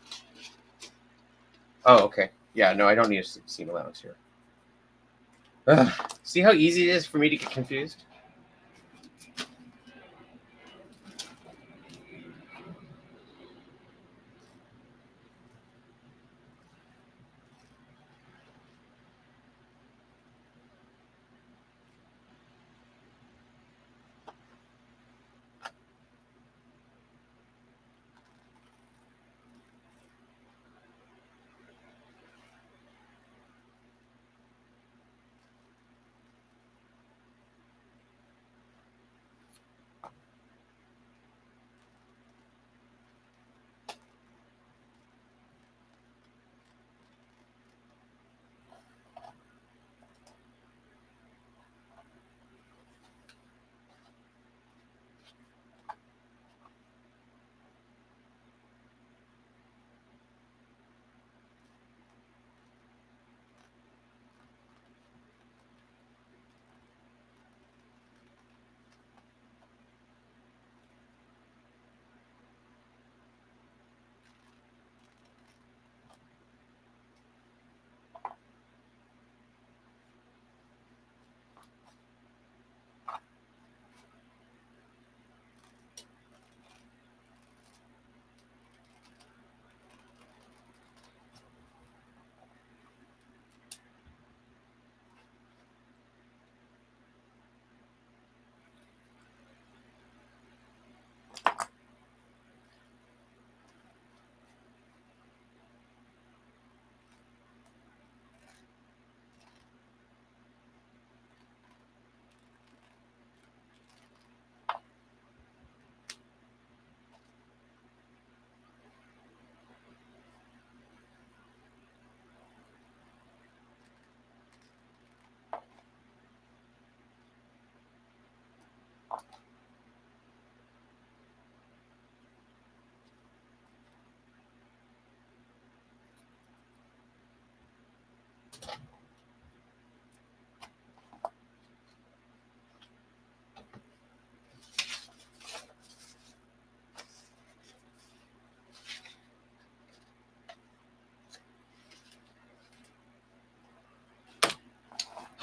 Oh, okay. Yeah, no, I don't need a seam allowance here. Ugh. See how easy it is for me to get confused?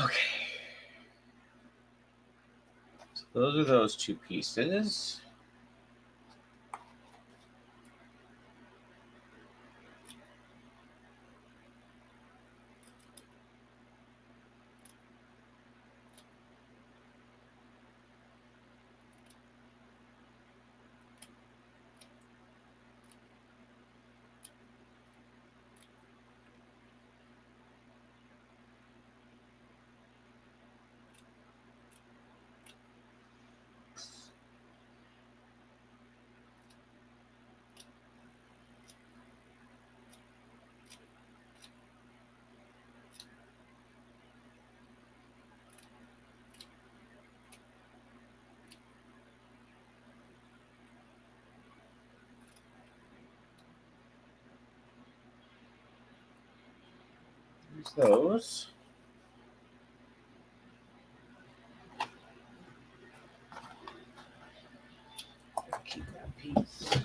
Okay. So those are those two pieces. There's those. Keep that piece.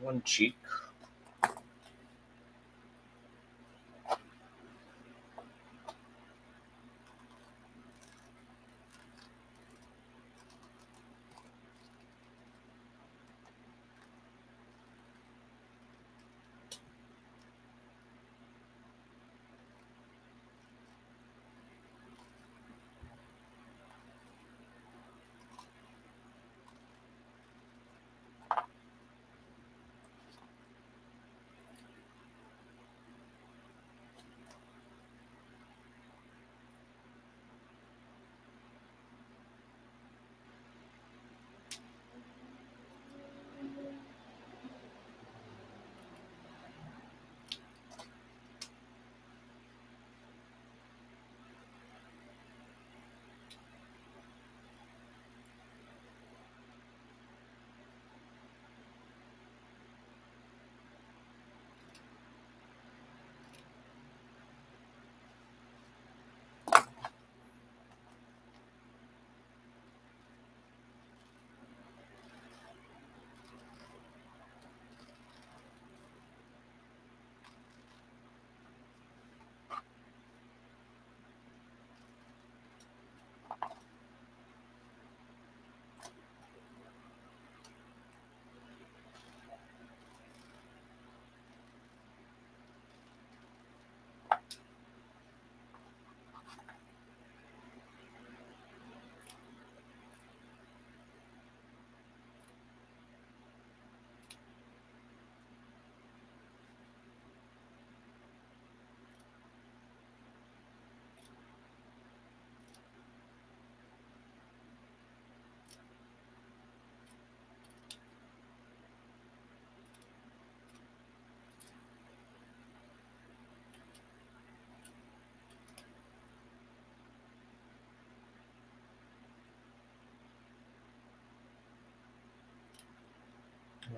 one cheek.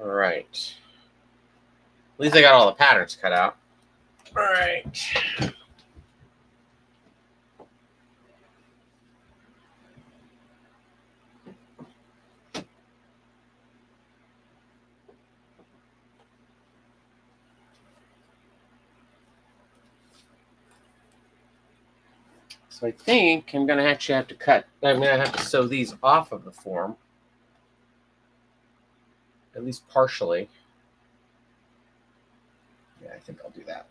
All right. At least I got all the patterns cut out. All right. So I think I'm going to actually have to I'm going to have to sew these off of the form, at least partially. Yeah, I think I'll do that.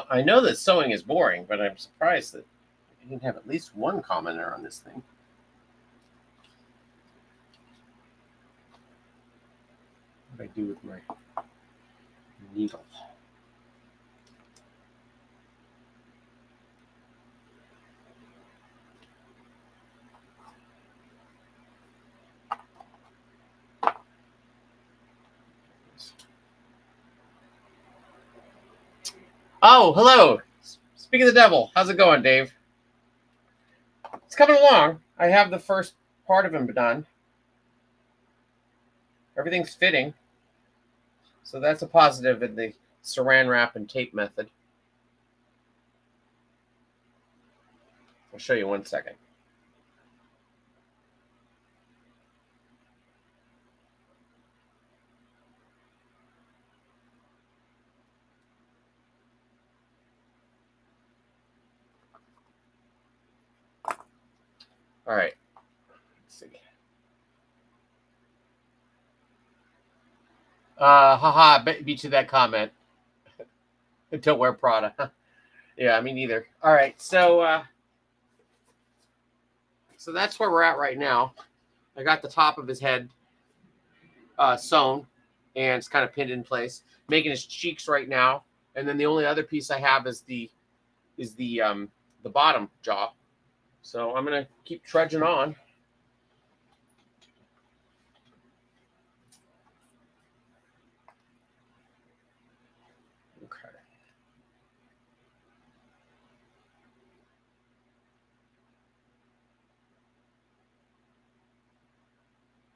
I know that sewing is boring, but I'm surprised that I didn't have at least one commenter on this thing. What do I do with my needle? Oh, hello. Speak of the devil. How's it going, Dave? It's coming along. I have the first part of him done. Everything's fitting. So that's a positive in the saran wrap and tape method. I'll show you 1 second. All right. Let's see. Haha, beat you that comment. Don't wear Prada. Yeah, me neither. All right, so that's where we're at right now. I got the top of his head sewn, and it's kind of pinned in place, making his cheeks right now. And then the only other piece I have is the bottom jaw. So I'm gonna keep trudging on. Okay.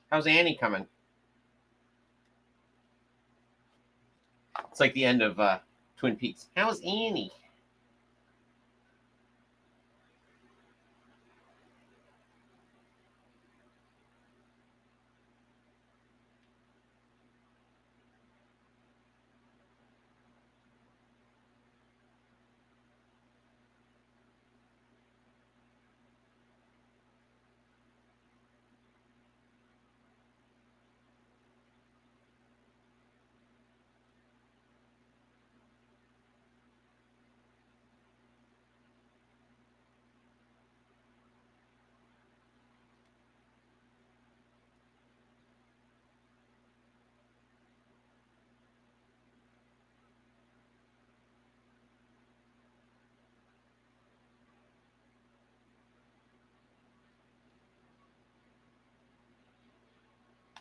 How's Annie coming? It's like the end of Twin Peaks. How's Annie?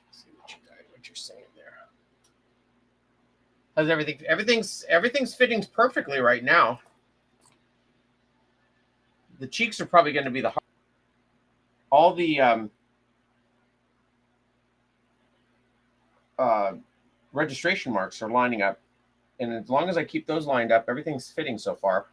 Let's see what you're saying there. How's everything? Everything's fitting perfectly right now. The cheeks are probably going to be the hard. All the uh, registration marks are lining up, and as long as I keep those lined up, everything's fitting so far.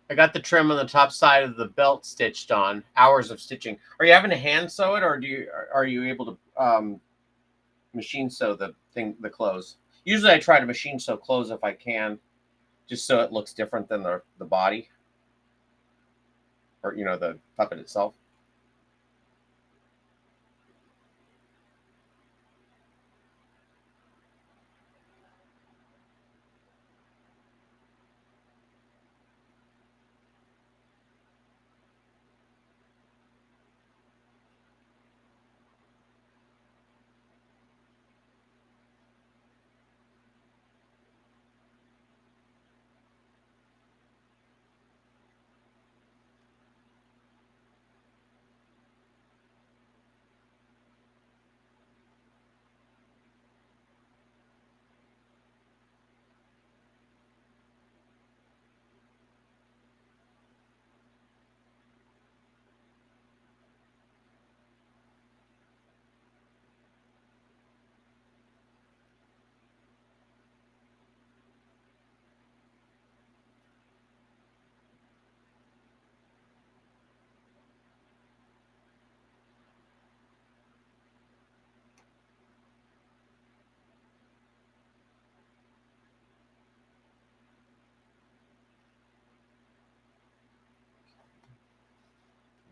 I got the trim on the top side of the belt stitched on. Hours of stitching. Are you having to hand sew it, or are you able to machine sew the clothes? Usually, I try to machine sew clothes if I can, just so it looks different than the body, or the puppet itself.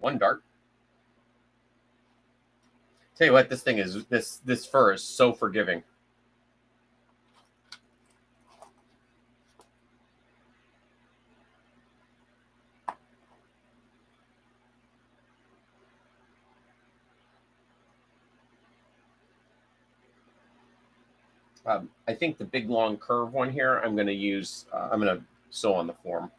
One dart. Tell you what, this fur is so forgiving. I think the big long curve one here, I'm going to use. I'm going to sew on the form.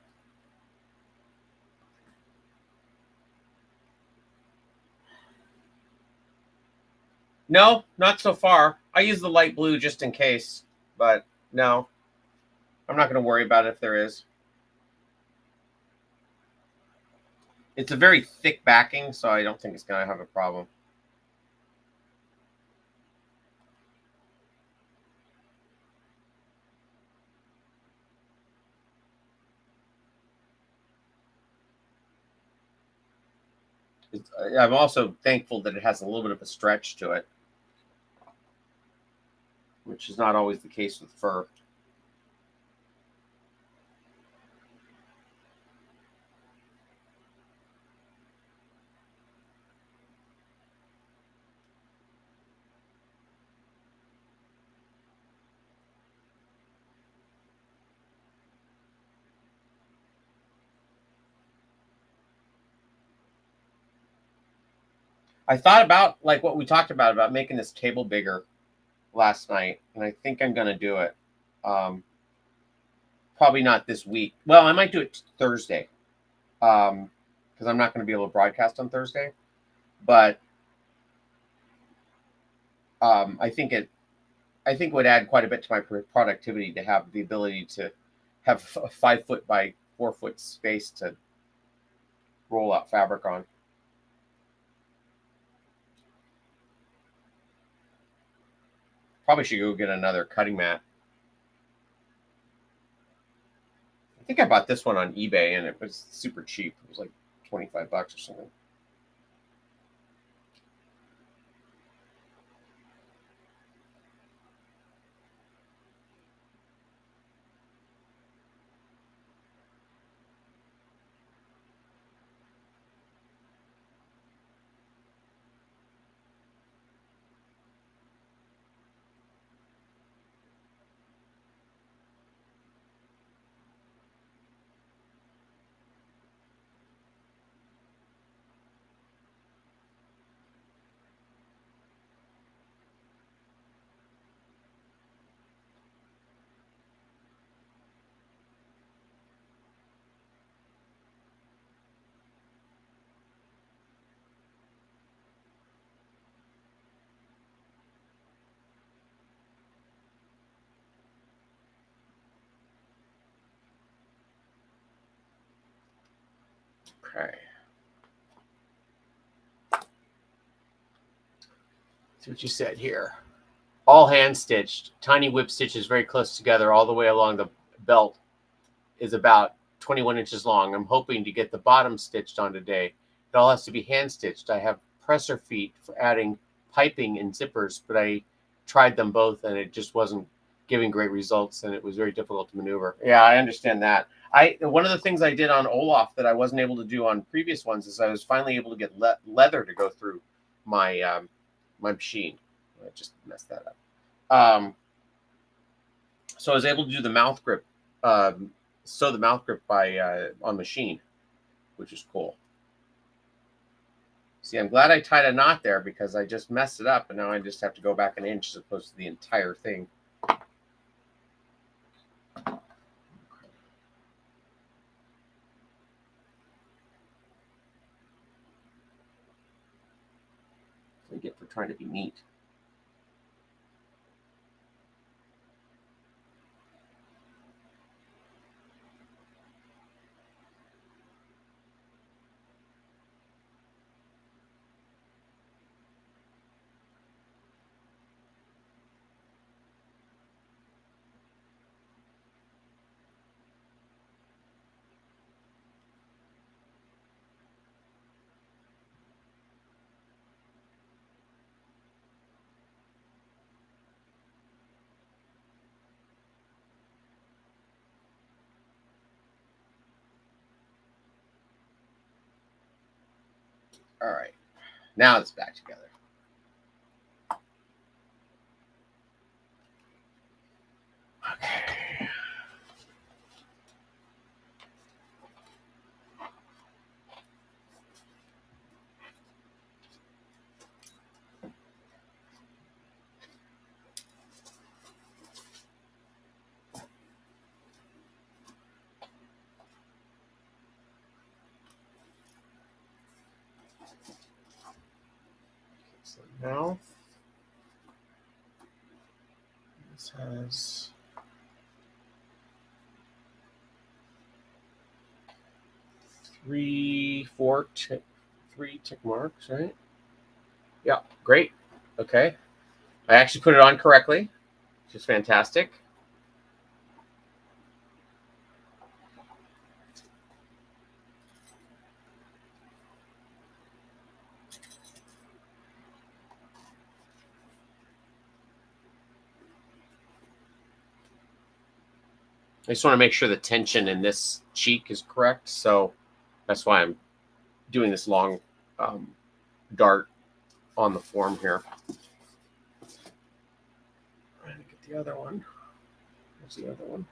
No, not so far. I use the light blue just in case, but no, I'm not going to worry about it if there is. It's a very thick backing, so I don't think it's going to have a problem. I'm also thankful that it has a little bit of a stretch to it, which is not always the case with fur. I thought about like what we talked about making this table bigger last night, and I think I'm gonna do it. Probably not this week. Well, I might do it Thursday, because I'm not going to be able to broadcast on Thursday. But I think it would add quite a bit to my productivity to have the ability to have a 5 foot by 4 foot space to roll out fabric on. Probably should go get another cutting mat. I think I bought this one on eBay and it was super cheap. It was like $25 or something. Okay. See what you said here. All hand stitched, tiny whip stitches very close together all the way along the belt is about 21 inches long. I'm hoping to get the bottom stitched on today. It all has to be hand stitched. I have presser feet for adding piping and zippers, but I tried them both and it just wasn't giving great results and it was very difficult to maneuver. Yeah, I understand that. One of the things I did on Olaf that I wasn't able to do on previous ones is I was finally able to get leather to go through my my machine. I just messed that up. So I was able to do the mouth grip, sew the mouth grip by on machine, which is cool. See, I'm glad I tied a knot there because I just messed it up, and now I just have to go back an inch as opposed to the entire thing. I get for trying to be neat. All right, now it's back together. Okay. So now this has 3 tick marks, right? Yeah, great. Okay. I actually put it on correctly, which is fantastic. I just want to make sure the tension in this cheek is correct. So that's why I'm doing this long dart on the form here. Trying to get the other one. Where's the other one?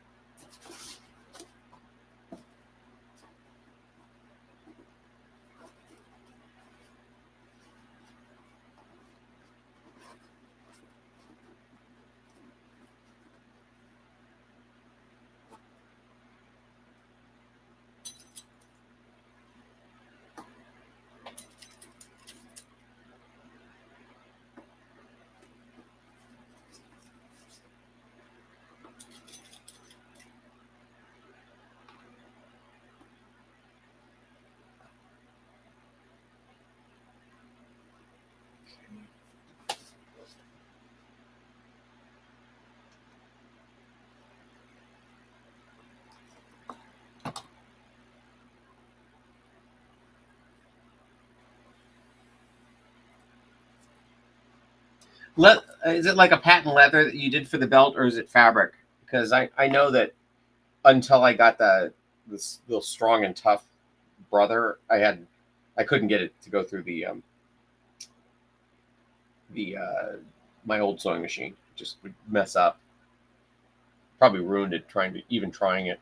Is it like a patent leather that you did for the belt, or is it fabric? Because I know that until I got this little strong and tough brother, I couldn't get it to go through the my old sewing machine. It just would mess up. Probably ruined it trying it.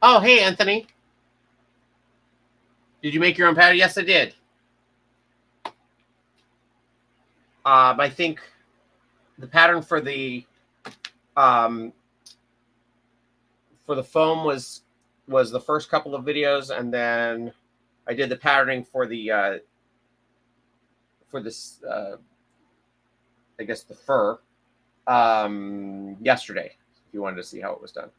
Oh, hey Anthony, did you make your own pattern? Yes, I did. I think the pattern um, for the foam was the first couple of videos, and then I did the patterning for this I guess the fur yesterday. If you wanted to see how it was done.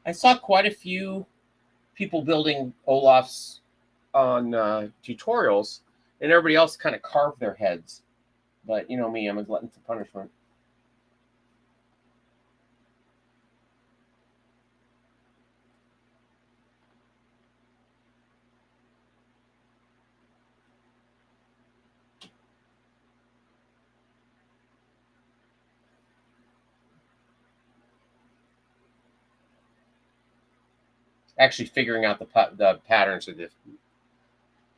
I saw quite a few people building Olaf's on tutorials, and everybody else kind of carved their heads. But you know me, I'm a glutton for punishment. Actually, figuring out the patterns is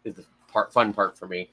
the fun part for me.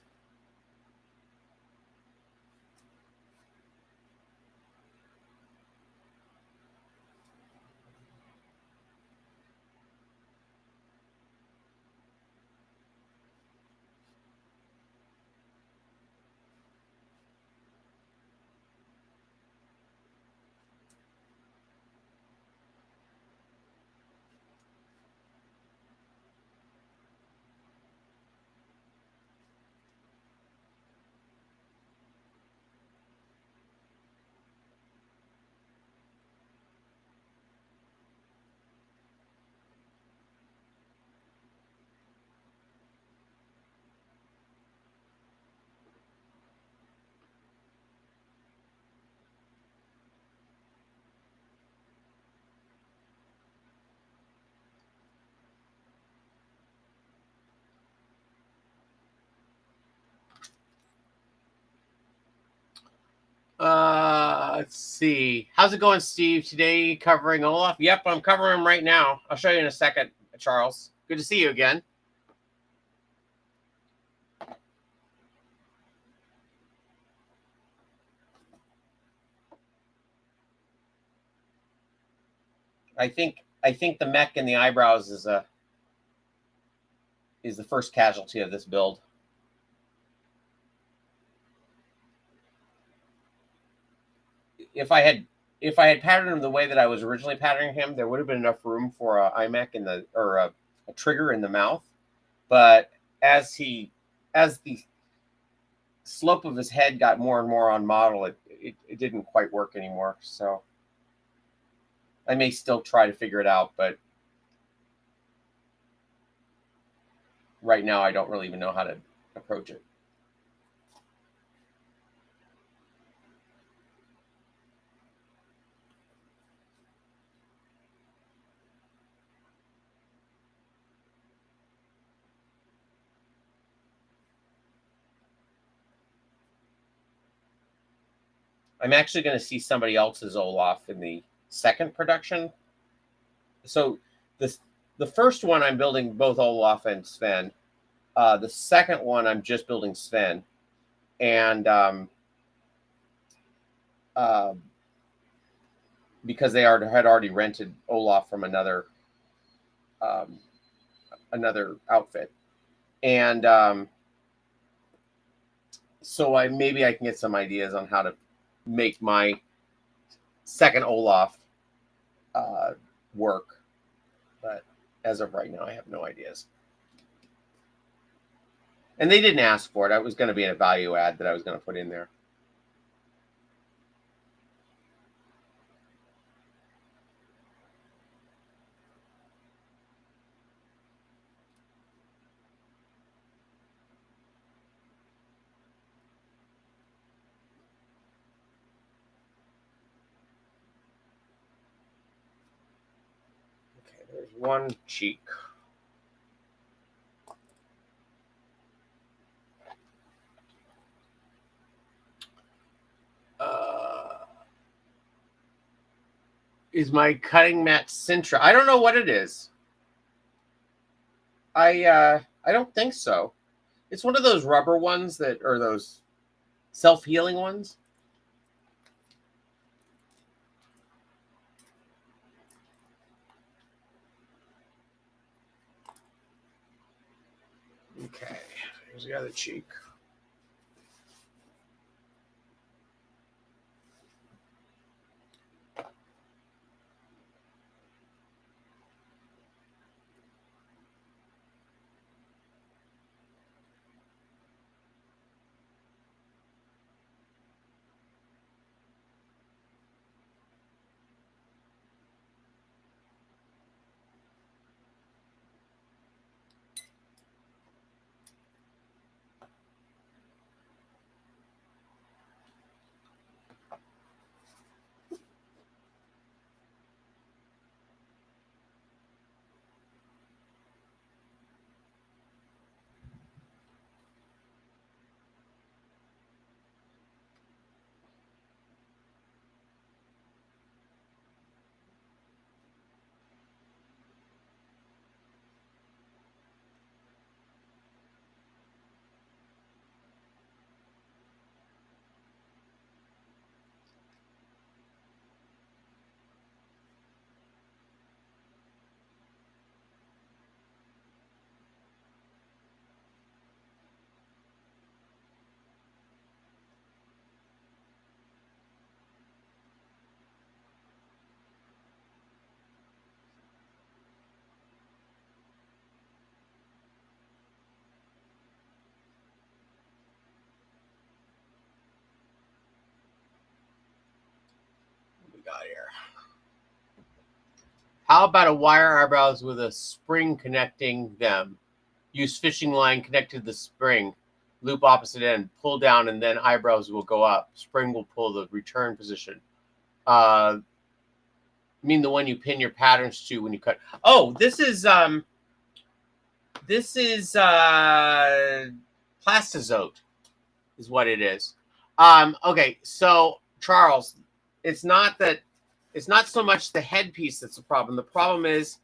Let's see. How's it going, Steve? Today covering Olaf? Yep, I'm covering him right now. I'll show you in a second, Charles. Good to see you again. I think the mech and the eyebrows is the first casualty of this build. If I had patterned him the way that I was originally patterning him, there would have been enough room for a iMech in the or a trigger in the mouth. But as the slope of his head got more and more on model, it didn't quite work anymore. So I may still try to figure it out, but right now I don't really even know how to approach it. I'm actually going to see somebody else's Olaf in the second production. So the first one I'm building both Olaf and Sven. The second one I'm just building Sven, and because they had already rented Olaf from another outfit, and so maybe I can get some ideas on how to make my second Olaf work, but as of right now, I have no ideas. And they didn't ask for it. I was going to be a value add that I was going to put in there. Okay, there's one cheek. Is my cutting mat Sintra? I don't know what it is. I don't think so. It's one of those rubber ones that are those self-healing ones. Okay, here's the other cheek. What we got here? How about a wire eyebrows with a spring connecting them? Use fishing line connected to the spring, loop opposite end, pull down, and then eyebrows will go up. Spring will pull the return position. I mean the one you pin your patterns to when you cut. Oh, this is plastizote is what it is. Okay, so Charles, it's not so much the headpiece that's the problem. The problem is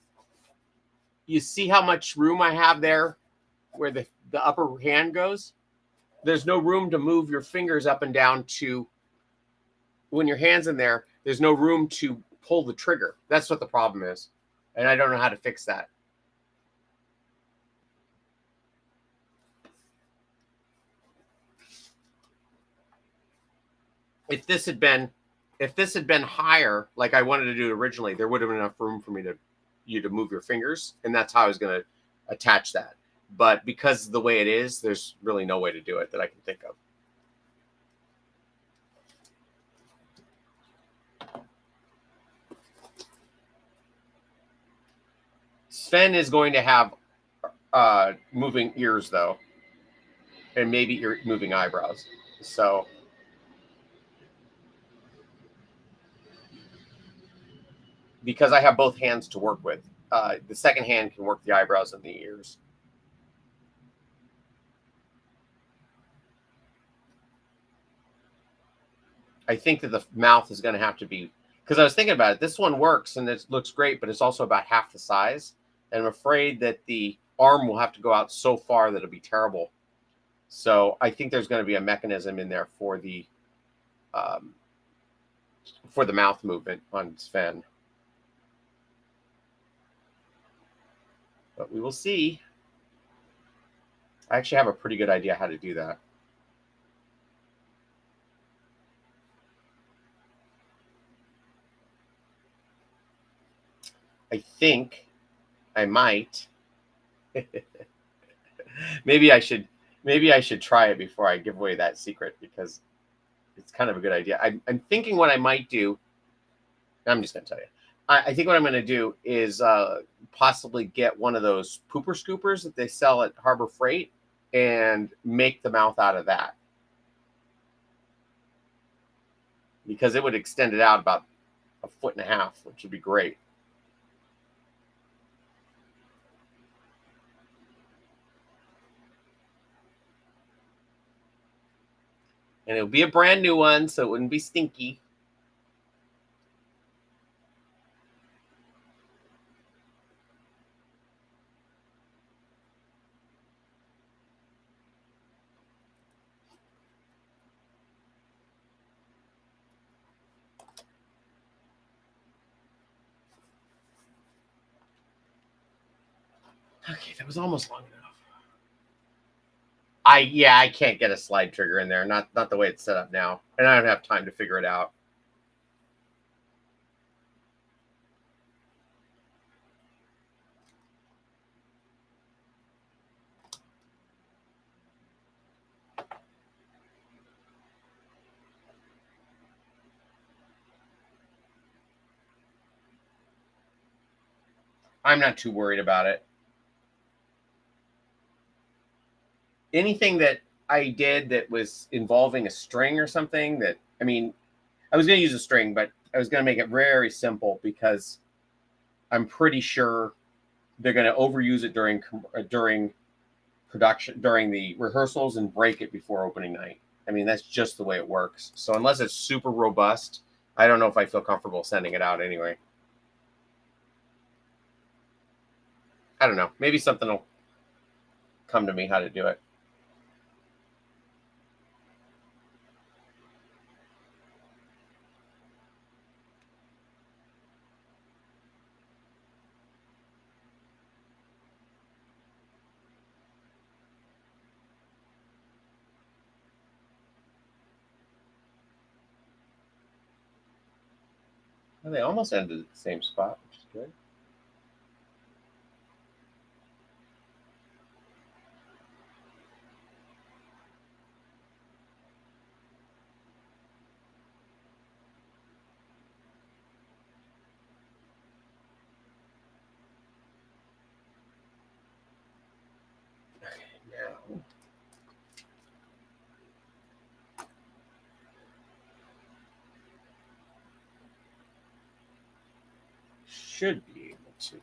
you see how much room I have there where the upper hand goes? There's no room to move your fingers up and down to when your hand's in there. There's no room to pull the trigger. That's what the problem is. And I don't know how to fix that. If this had been higher, like I wanted to do it originally, there would have been enough room for me to you to move your fingers, and that's how I was going to attach that. But because of the way it is, there's really no way to do it that I can think of. Sven is going to have moving ears, though, and maybe moving eyebrows. So because I have both hands to work with, the second hand can work the eyebrows and the ears. I think that the mouth is going to have to be, because I was thinking about it. This one works and it looks great, but it's also about half the size. And I'm afraid that the arm will have to go out so far that it'll be terrible. So I think there's going to be a mechanism in there for the mouth movement on Sven. But we will see. I actually have a pretty good idea how to do that. I think I might. maybe I should try it before I give away that secret, because it's kind of a good idea. I'm thinking what I might do. I'm just going to tell you. I think what I'm going to do is possibly get one of those pooper scoopers that they sell at Harbor Freight and make the mouth out of that, because it would extend it out about 1.5 feet, which would be great. And it'll be a brand new one, so it wouldn't be stinky. Okay, that was almost long enough. I can't get a slide trigger in there. Not the way it's set up now. And I don't have time to figure it out. I'm not too worried about it. Anything that I did that was involving a string or something, that, I mean, I was going to use a string, but I was going to make it very simple, because I'm pretty sure they're going to overuse it during production, during the rehearsals, and break it before opening night. I mean, that's just the way it works. So unless it's super robust, I don't know if I feel comfortable sending it out anyway. I don't know. Maybe something will come to me how to do it. Well, they almost ended at the same spot, which is good. Now, should be able to.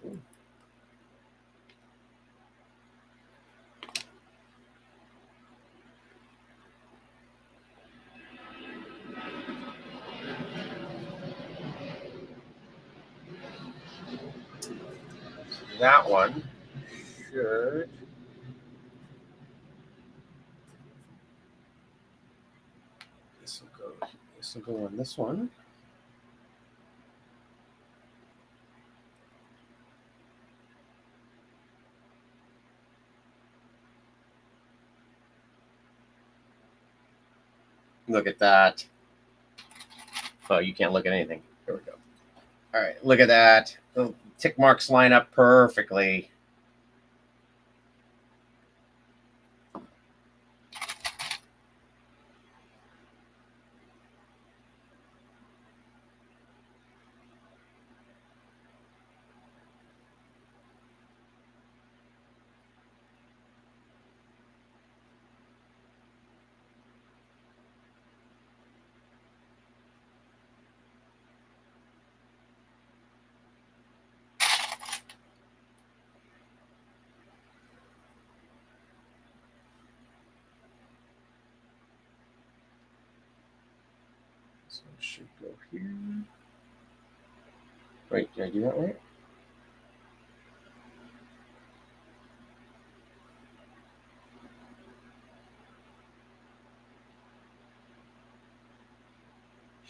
That one should. This will go on this one. Look at that. Oh, you can't look at anything. There we go. All right, look at that. The tick marks line up perfectly. So it should go here. Wait, did I do that right?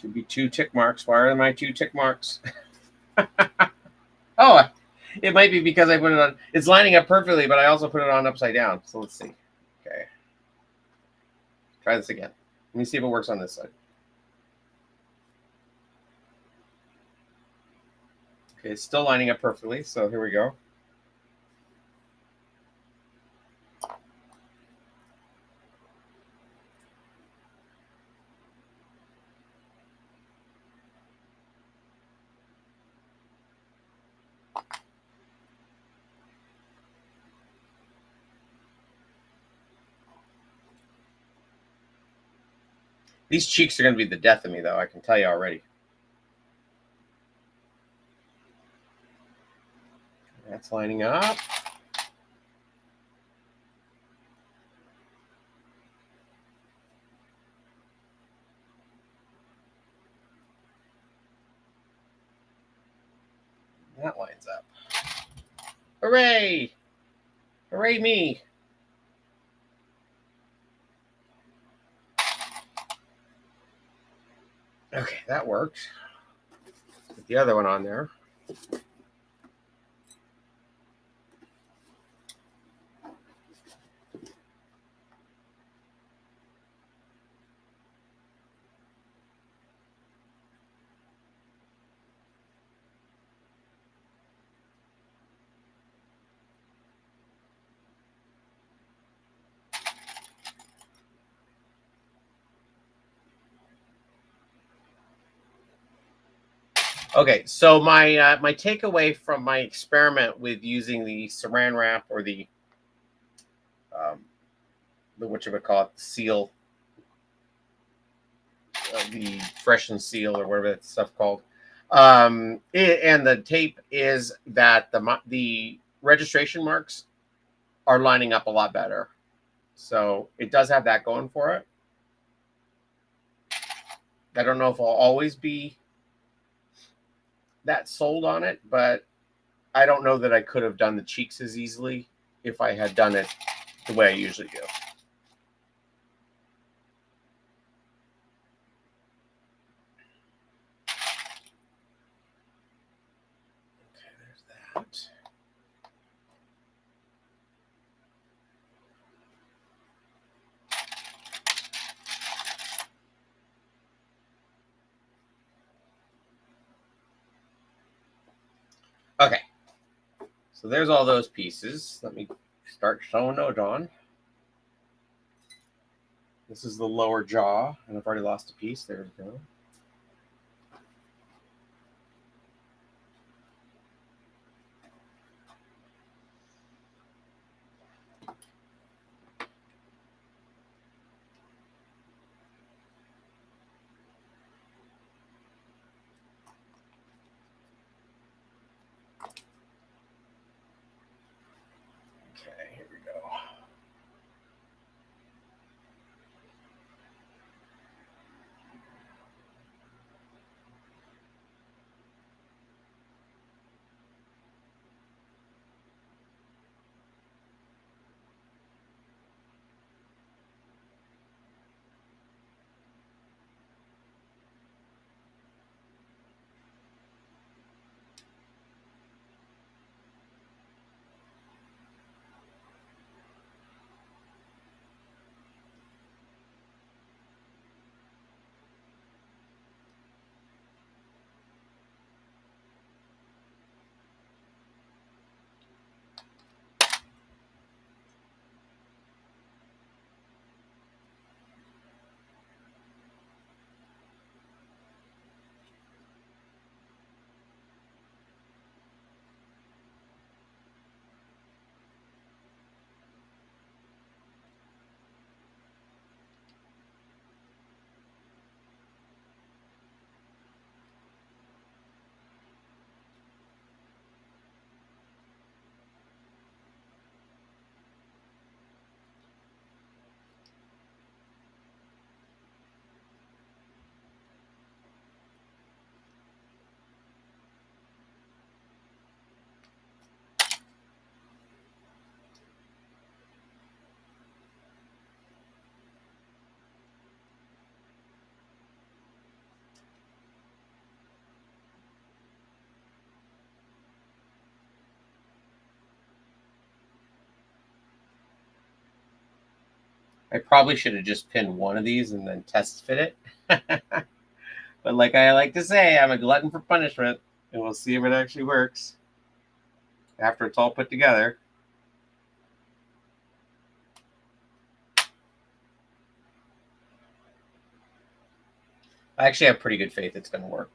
Should be 2 tick marks. Why are my 2 tick marks? Oh, it might be because I put it on. It's lining up perfectly, but I also put it on upside down. So let's see. Okay. Try this again. Let me see if it works on this side. Okay, it's still lining up perfectly. So here we go. These cheeks are going to be the death of me, though. I can tell you already. That's lining up. That lines up. Hooray! Hooray me! Okay, that worked. Put the other one on there. Okay, so my takeaway from my experiment with using the Saran wrap or the what you would call it, seal, the fresh and seal or whatever that stuff called, and the tape is that the registration marks are lining up a lot better. So it does have that going for it. I don't know if I'll always be that sold on it, but I don't know that I could have done the cheeks as easily if I had done it the way I usually do. Okay, there's that. Okay, so there's all those pieces. Let me start sewing those on. This is the lower jaw, and I've already lost a piece. There we go. Okay, here we go. I probably should have just pinned one of these and then test fit it. But like I like to say, I'm a glutton for punishment, and we'll see if it actually works after it's all put together. I actually have pretty good faith it's going to work.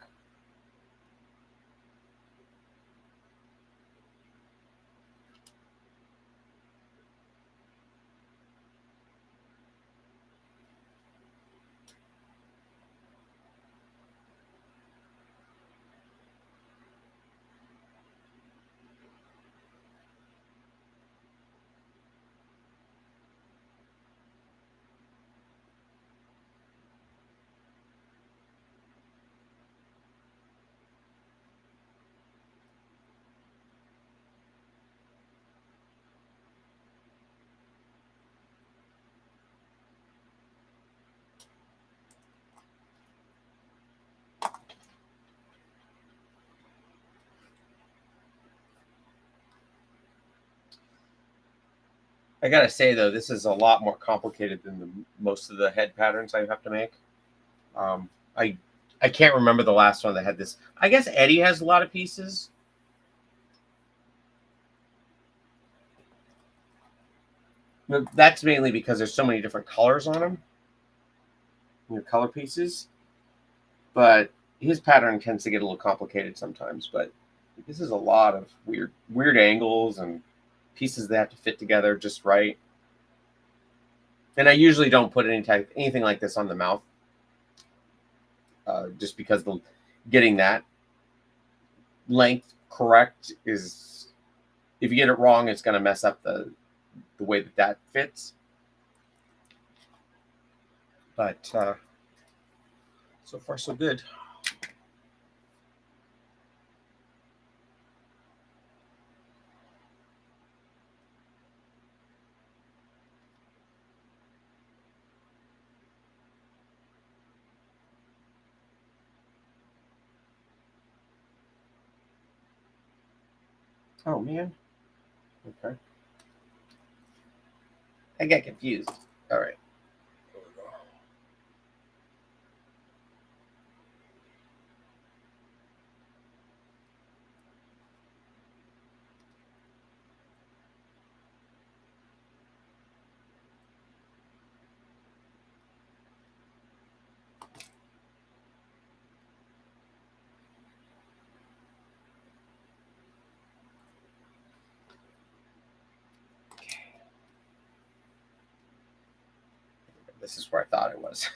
I gotta say though, this is a lot more complicated than most of the head patterns I have to make. Um, I I can't remember the last one that had this. I guess Eddie has a lot of pieces. But that's mainly because there's so many different colors on them, color pieces. But his pattern tends to get a little complicated sometimes. But this is a lot of weird angles and pieces that have to fit together just right. And I usually don't put anything like this on the mouth, just because getting that length correct is, if you get it wrong, it's going to mess up the way that fits. But so far so good. Oh man. Okay. I get confused. All right. This is where I thought it was.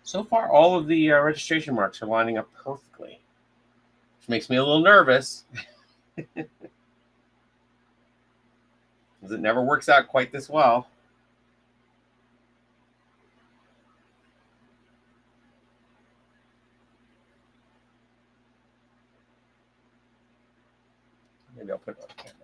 So far, all of the registration marks are lining up perfectly, which makes me a little nervous, because it never works out quite this well. Maybe I'll put it on camera.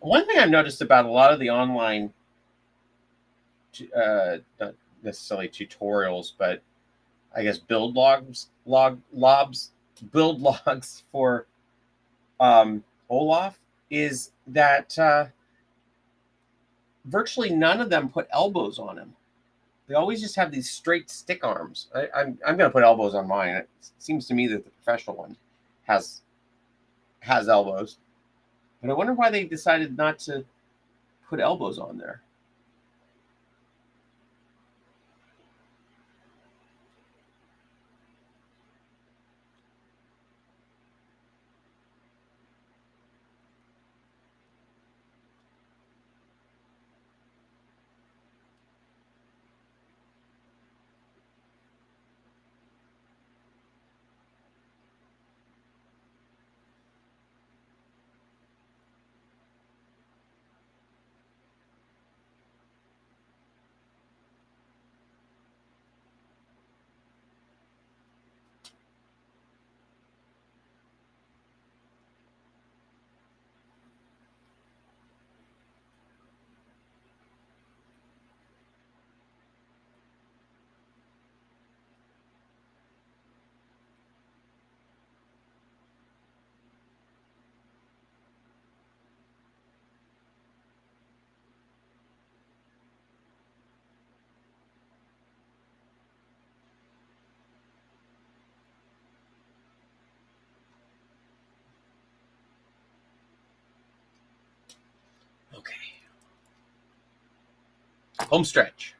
One thing I've noticed about a lot of the online, not necessarily tutorials, but I guess build logs for Olaf is that virtually none of them put elbows on him. They always just have these straight stick arms. I'm going to put elbows on mine. It seems to me that the professional one has elbows, but I wonder why they decided not to put elbows on there. Okay. Home stretch.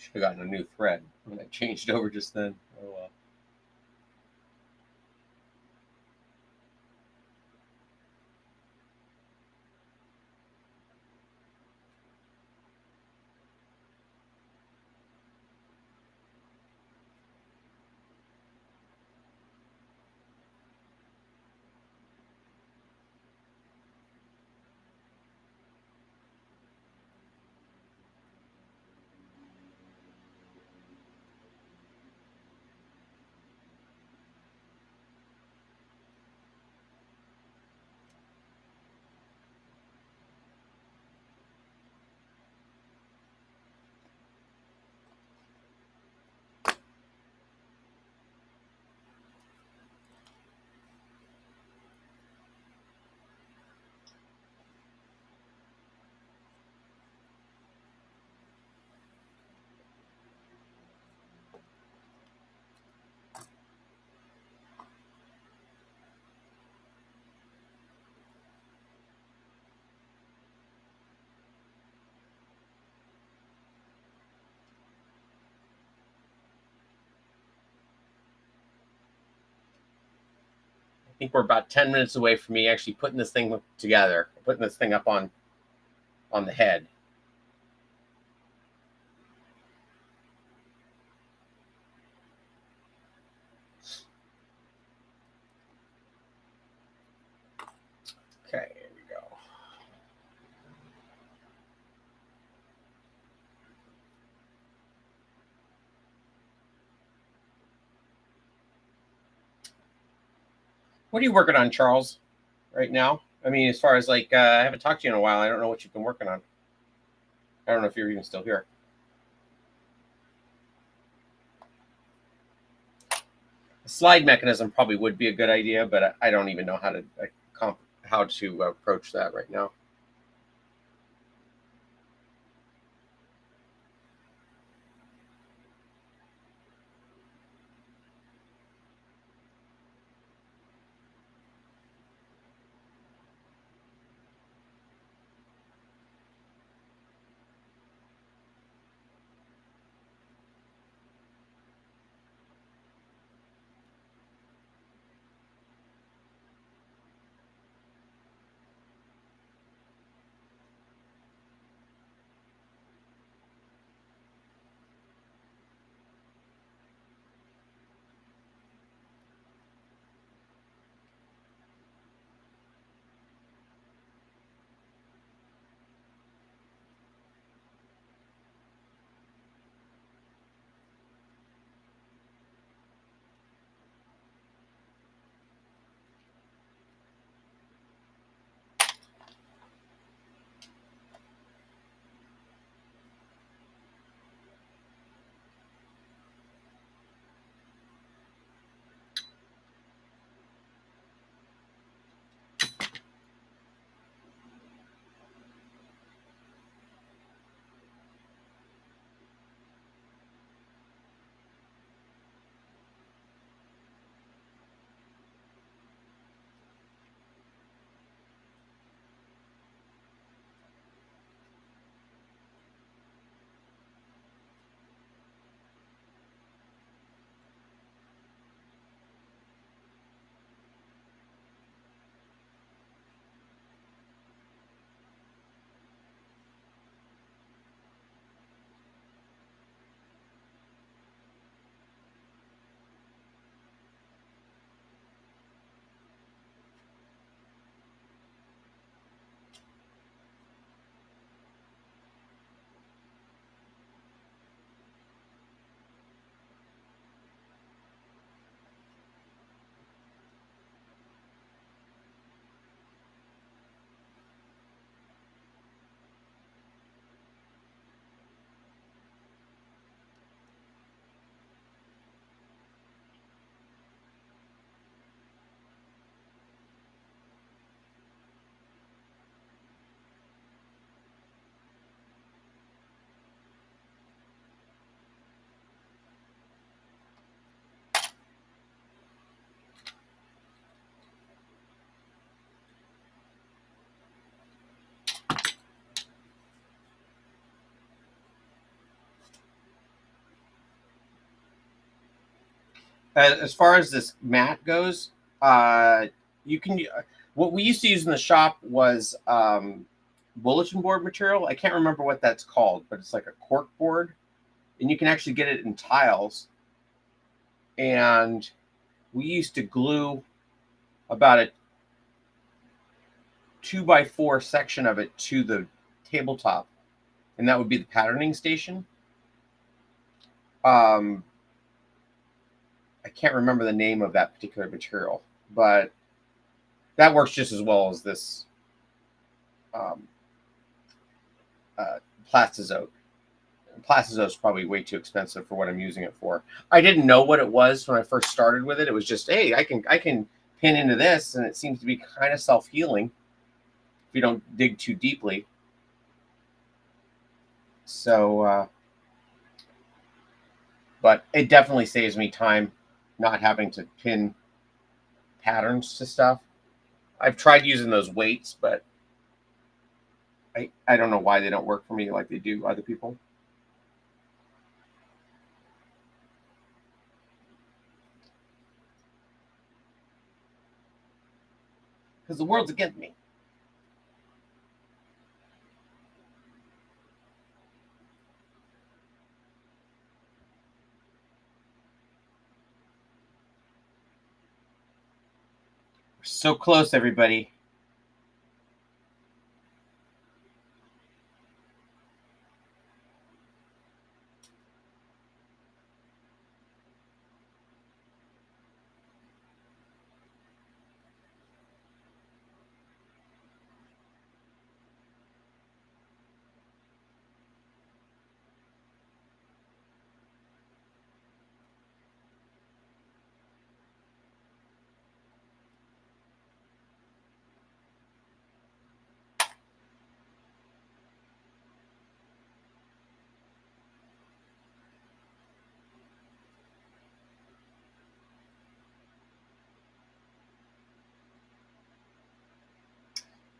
Should have gotten a new thread when I changed over just then. Oh well. I think we're about 10 minutes away from me actually putting this thing together, putting this thing up on the head. Okay, here we go. What are you working on, Charles, right now? I mean, as far as like, I haven't talked to you in a while. I don't know what you've been working on. I don't know if you're even still here. A slide mechanism probably would be a good idea, but I don't even know how to approach that right now. As far as this mat goes, you can. What we used to use in the shop was bulletin board material. I can't remember what that's called, but it's like a cork board, and you can actually get it in tiles. And we used to glue about a 2x4 section of it to the tabletop, and that would be the patterning station. I can't remember the name of that particular material, but that works just as well as this Plastizote. Plastizote is probably way too expensive for what I'm using it for. I didn't know what it was when I first started with it. It was just, hey, I can pin into this, and it seems to be kind of self-healing if you don't dig too deeply. So, but it definitely saves me time not having to pin patterns to stuff. I've tried using those weights, but I don't know why they don't work for me like they do other people. Because the world's against me. We're so close, everybody.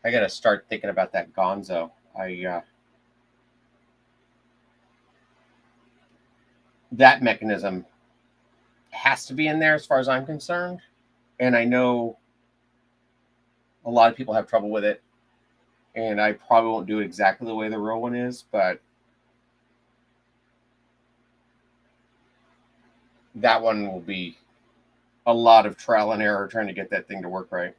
I got to start thinking about that gonzo. That mechanism has to be in there as far as I'm concerned. And I know a lot of people have trouble with it. And I probably won't do it exactly the way the real one is, but that one will be a lot of trial and error trying to get that thing to work right.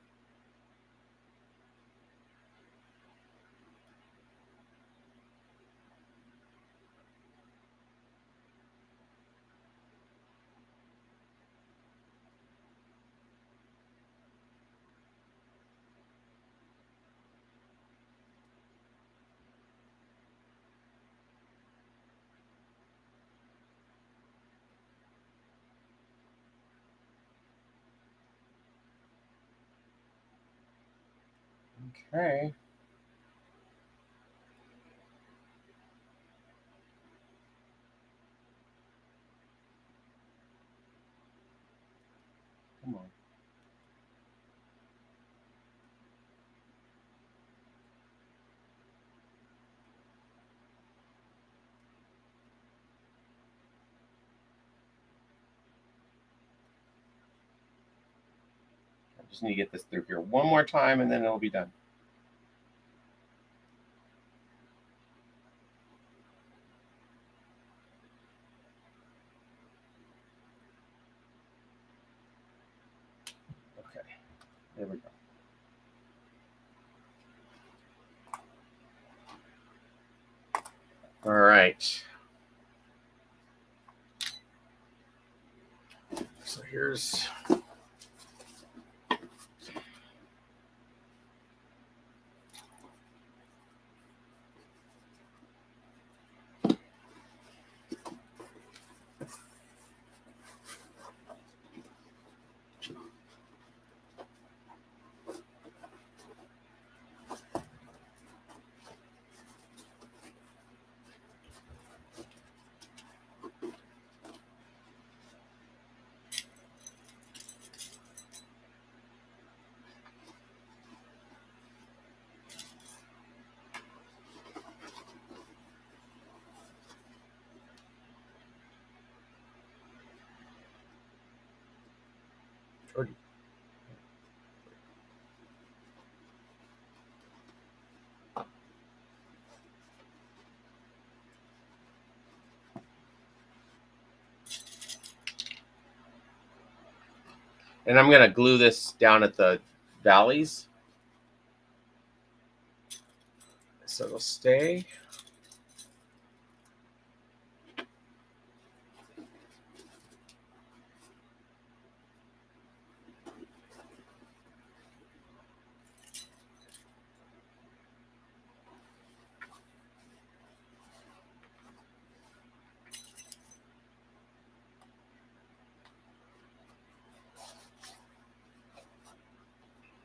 Okay. Come on. I just need to get this through here one more time, and then it'll be done. Okay. There we go. All right. So here's And I'm going to glue this down at the valleys, so it'll stay.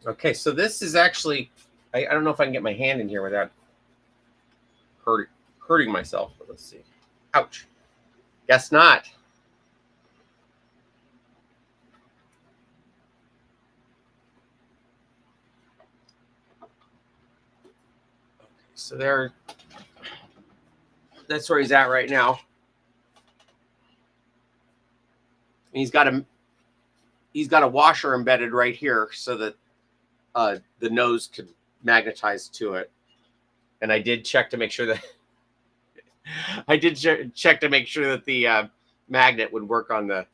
Okay, so this is actually, I don't know if I can get my hand in here without hurting myself, but let's see. Ouch. Guess not. Okay, so there, that's where he's at right now. He's got a washer embedded right here so that the nose could magnetize to it. And I did check to make sure that check to make sure that the magnet would work on the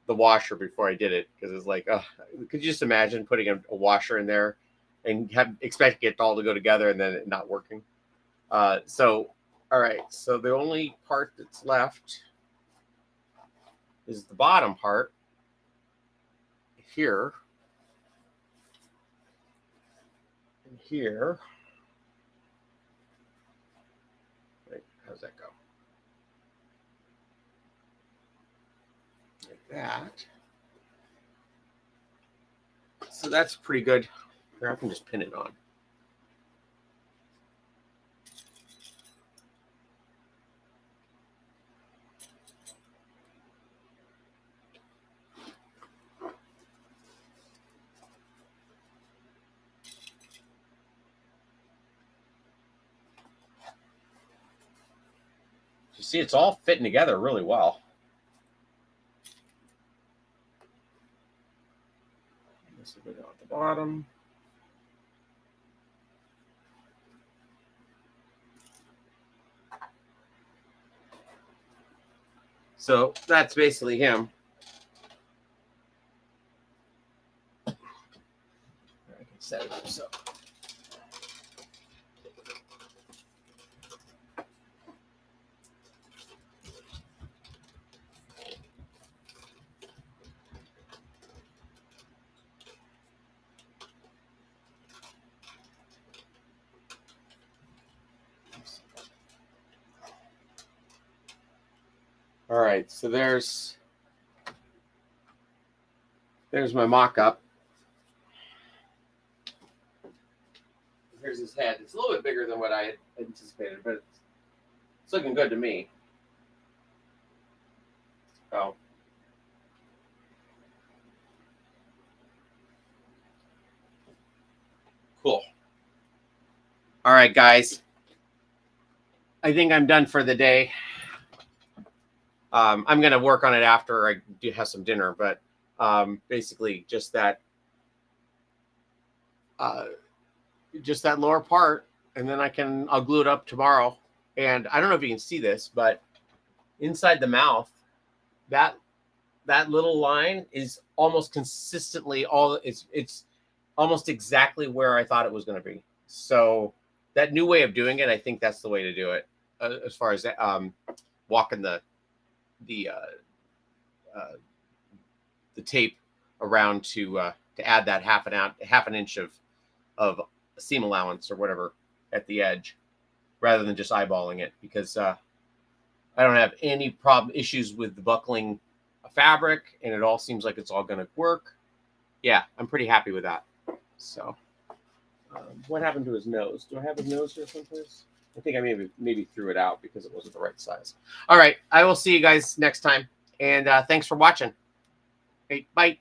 washer before I did it, because it's like, could you just imagine putting a washer in there and expecting it all to go together and then it not working? So, all right. So the only part that's left is the bottom part here and here. Wait, how's that go? Like that. So that's pretty good. Here, I can just pin it on. You see, it's all fitting together really well. This will go down at the bottom. So that's basically him. I can set it up so. All right, so there's my mock-up. Here's his head. It's a little bit bigger than what I had anticipated, but it's looking good to me. Oh. Cool. All right, guys. I think I'm done for the day. I'm going to work on it after I do have some dinner, but basically just that lower part, and then I'll glue it up tomorrow. And I don't know if you can see this, but inside the mouth, that little line is almost consistently it's almost exactly where I thought it was going to be. So that new way of doing it, I think that's the way to do it, as far as walking the tape around to add that half an inch of seam allowance or whatever at the edge, rather than just eyeballing it, because I don't have any issues with the buckling a fabric, and it all seems like it's all going to work. Yeah, I'm pretty happy with that. So what happened to his nose? Do I have his nose here someplace? I think I maybe threw it out because it wasn't the right size. All right, I will see you guys next time, and thanks for watching. Hey, bye.